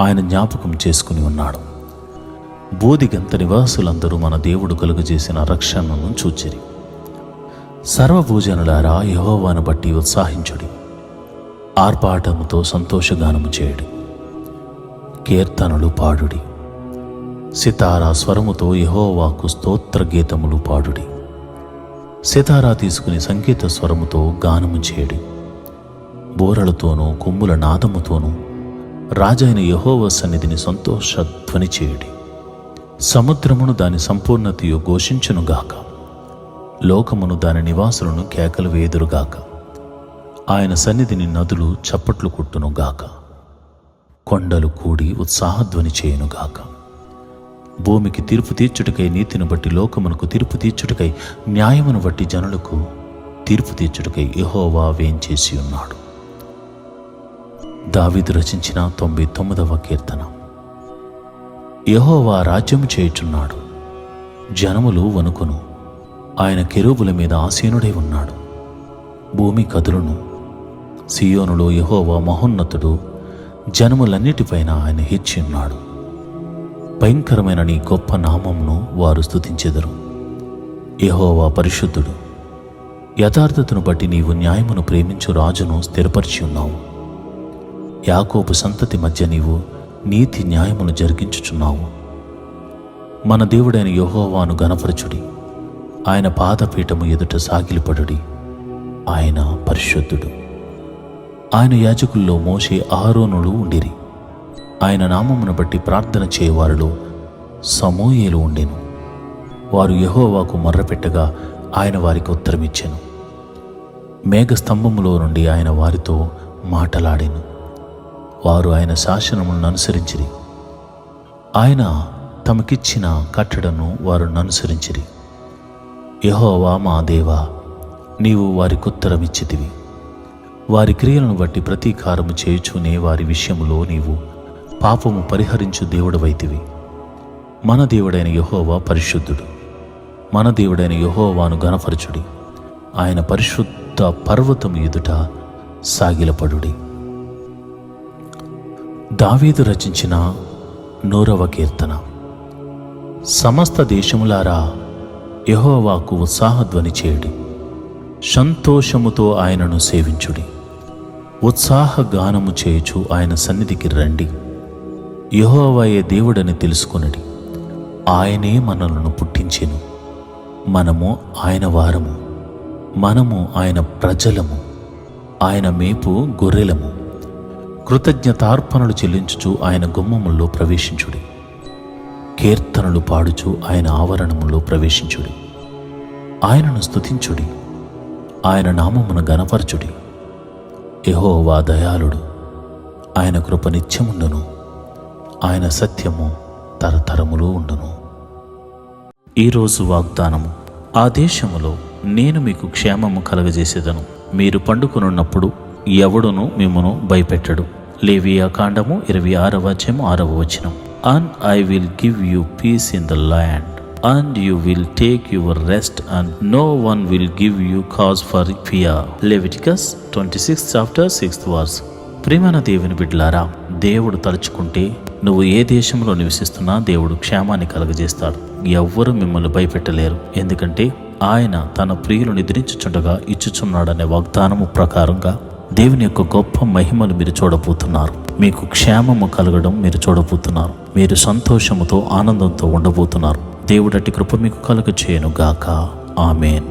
ఆయన జ్ఞాపకం చేసుకుని ఉన్నాడు. బోధిగంత నివాసులందరూ మన దేవుడు కలుగజేసిన రక్షణను చూచిరి. సర్వభూజనులారా, యెహోవాను బట్టి ఉత్సాహించుడి, ఆర్పాటముతో సంతోషగానము చేయుడి, కీర్తనలు పాడుడి, సితారా స్వరముతో యెహోవాకు స్తోత్ర గీతములు పాడుడి. సితారా తీసుకుని సంగీత స్వరముతో గానము చేయుడి. బోరలతోనూ కొమ్ముల నాదముతోనూ రాజైన యెహోవా సన్నిధిని సంతోషధ్వని చేయుడి. సముద్రమును దాని సంపూర్ణతయు ఘోషించునుగాక, లోకమును దాని నివాసులను కేకలు వేదురుగాక. ఆయన సన్నిధిని నదులు చప్పట్లు కొట్టునుగాక, కొండలు కూడి ఉత్సాహధ్వని చేయునుగాక. భూమికి తీర్పు తీర్చుటకై, నీతిని బట్టి లోకమునకు తీర్పు తీర్చుటకై, న్యాయమును బట్టి జనులకు తీర్పు తీర్చుటకై యెహోవా వేంచేసి ఉన్నాడు. దావీదు రచించిన 99వ కీర్తన. యెహోవా రాజ్యము చేయుచున్నాడు, జనములు వణుకును. ఆయన కెరూబుల మీద ఆసీనుడై ఉన్నాడు. భూమి కదులును. సియోనులో యెహోవా మహోన్నతుడు, జనములన్నిటిపైన ఆయన హెచ్చి ఉన్నాడు. భయంకరమైన నీ గొప్ప నామమును వారు స్తుతించెదరు. యెహోవా పరిశుద్ధుడు. యథార్థతను బట్టి నీవు న్యాయమును ప్రేమించు రాజును స్థిరపరిచి ఉన్నావు. యాకోబు సంతతి మధ్య నీవు నీతి న్యాయమును జరిగించుచున్నావు. మన దేవుడైన యెహోవాను గణపరచుడి, ఆయన పాదపీఠము ఎదుట సాగిలిపడుడి. ఆయన పరిశుద్ధుడు. ఆయన యాజకుల్లో మోషే, అహరోనులు ఉండిరి. ఆయన నామమును బట్టి ప్రార్థన చేయవారిలో సమూయేలు ఉండెను. వారు యెహోవాకు మొర్రపెట్టగా ఆయన వారికి ఉత్తరమిచ్చెను. మేఘస్తంభములో నుండి ఆయన వారితో మాటలాడెను. వారు ఆయన శాసనములను అనుసరించిరి. ఆయన తమకిచ్చిన కట్టడను వారు అనుసరించిరి. యెహోవా మా దేవా, నీవు వారికి ఉత్తరమిచ్చితివి. వారి క్రియలను బట్టి ప్రతీకారము చేయుచునే వారి విషయములో నీవు పాపము పరిహరించు దేవుడవైతివి. మన దేవుడైన యెహోవా పరిశుద్ధుడు. మన దేవుడైన యెహోవాను గణపరచుడి. ఆయన పరిశుద్ధ పర్వతము ఎదుట సాగిలపడుడి. దావీదు రచించిన 100వ కీర్తన. సమస్త దేశములారా, యెహోవాకు ఉత్సాహధ్వని చేయుడి, సంతోషముతో ఆయనను సేవించుడి. ఉత్సాహగానము చేయుచు ఆయన సన్నిధికి రండి. యెహోవాయే దేవుడని తెలుసుకొనుడి. ఆయనే మనలను పుట్టించెను. మనము ఆయన వారము, మనము ఆయన ప్రజలము, ఆయన మేపు గొర్రెలము. కృతజ్ఞతార్పణలు చెల్లించుచు ఆయన గుమ్మముల్లో ప్రవేశించుడి. కీర్తనలు పాడుచు ఆయన ఆవరణములో ప్రవేశించుడి. ఆయనను స్తుతించుడి, ఆయన నామమును గణపరచుడి. యెహోవా దయాళుడు, ఆయన కృప నిత్యముండును, ఆయన సత్యము తరతరములు ఉండును. ఈరోజు వాగ్దానము. ఆ దేశములో నేను మీకు క్షేమము కలగజేసేదను. మీరు పండుకొనున్నప్పుడు ఎవడును మిమ్మును భయపెట్టడు. లేవియా కాండము 26వ అధ్యాయము 6వ వచనం. And I will give you peace in the land, and you will take your rest, and no one will give you cause for fear. Leviticus 26th chapter 6th verse. ప్రియమైన దేవుని బిడ్డలారా, దేవుడు తలుచుకుంటే నువ్వు ఏ దేశంలో నివసిస్తున్నా దేవుడు క్షేమాన్ని కలుగజేస్తాడు. ఎవ్వరూ మిమ్మల్ని భయపెట్టలేరు. ఎందుకంటే ఆయన తన ప్రియులు నిద్రించుచుండగా ఇచ్చుచున్నాడనే వాగ్దానము ప్రకారంగా దేవుని యొక్క గొప్ప మహిమలు మీరు చూడబోతున్నారు. మీకు క్షేమము కలగడం మీరు చూడబోతున్నారు. మీరు సంతోషముతో ఆనందంతో ఉండబోతున్నారు. దేవుడటి కృప మీకు కలుగ చేయను గాక. ఆమేన్.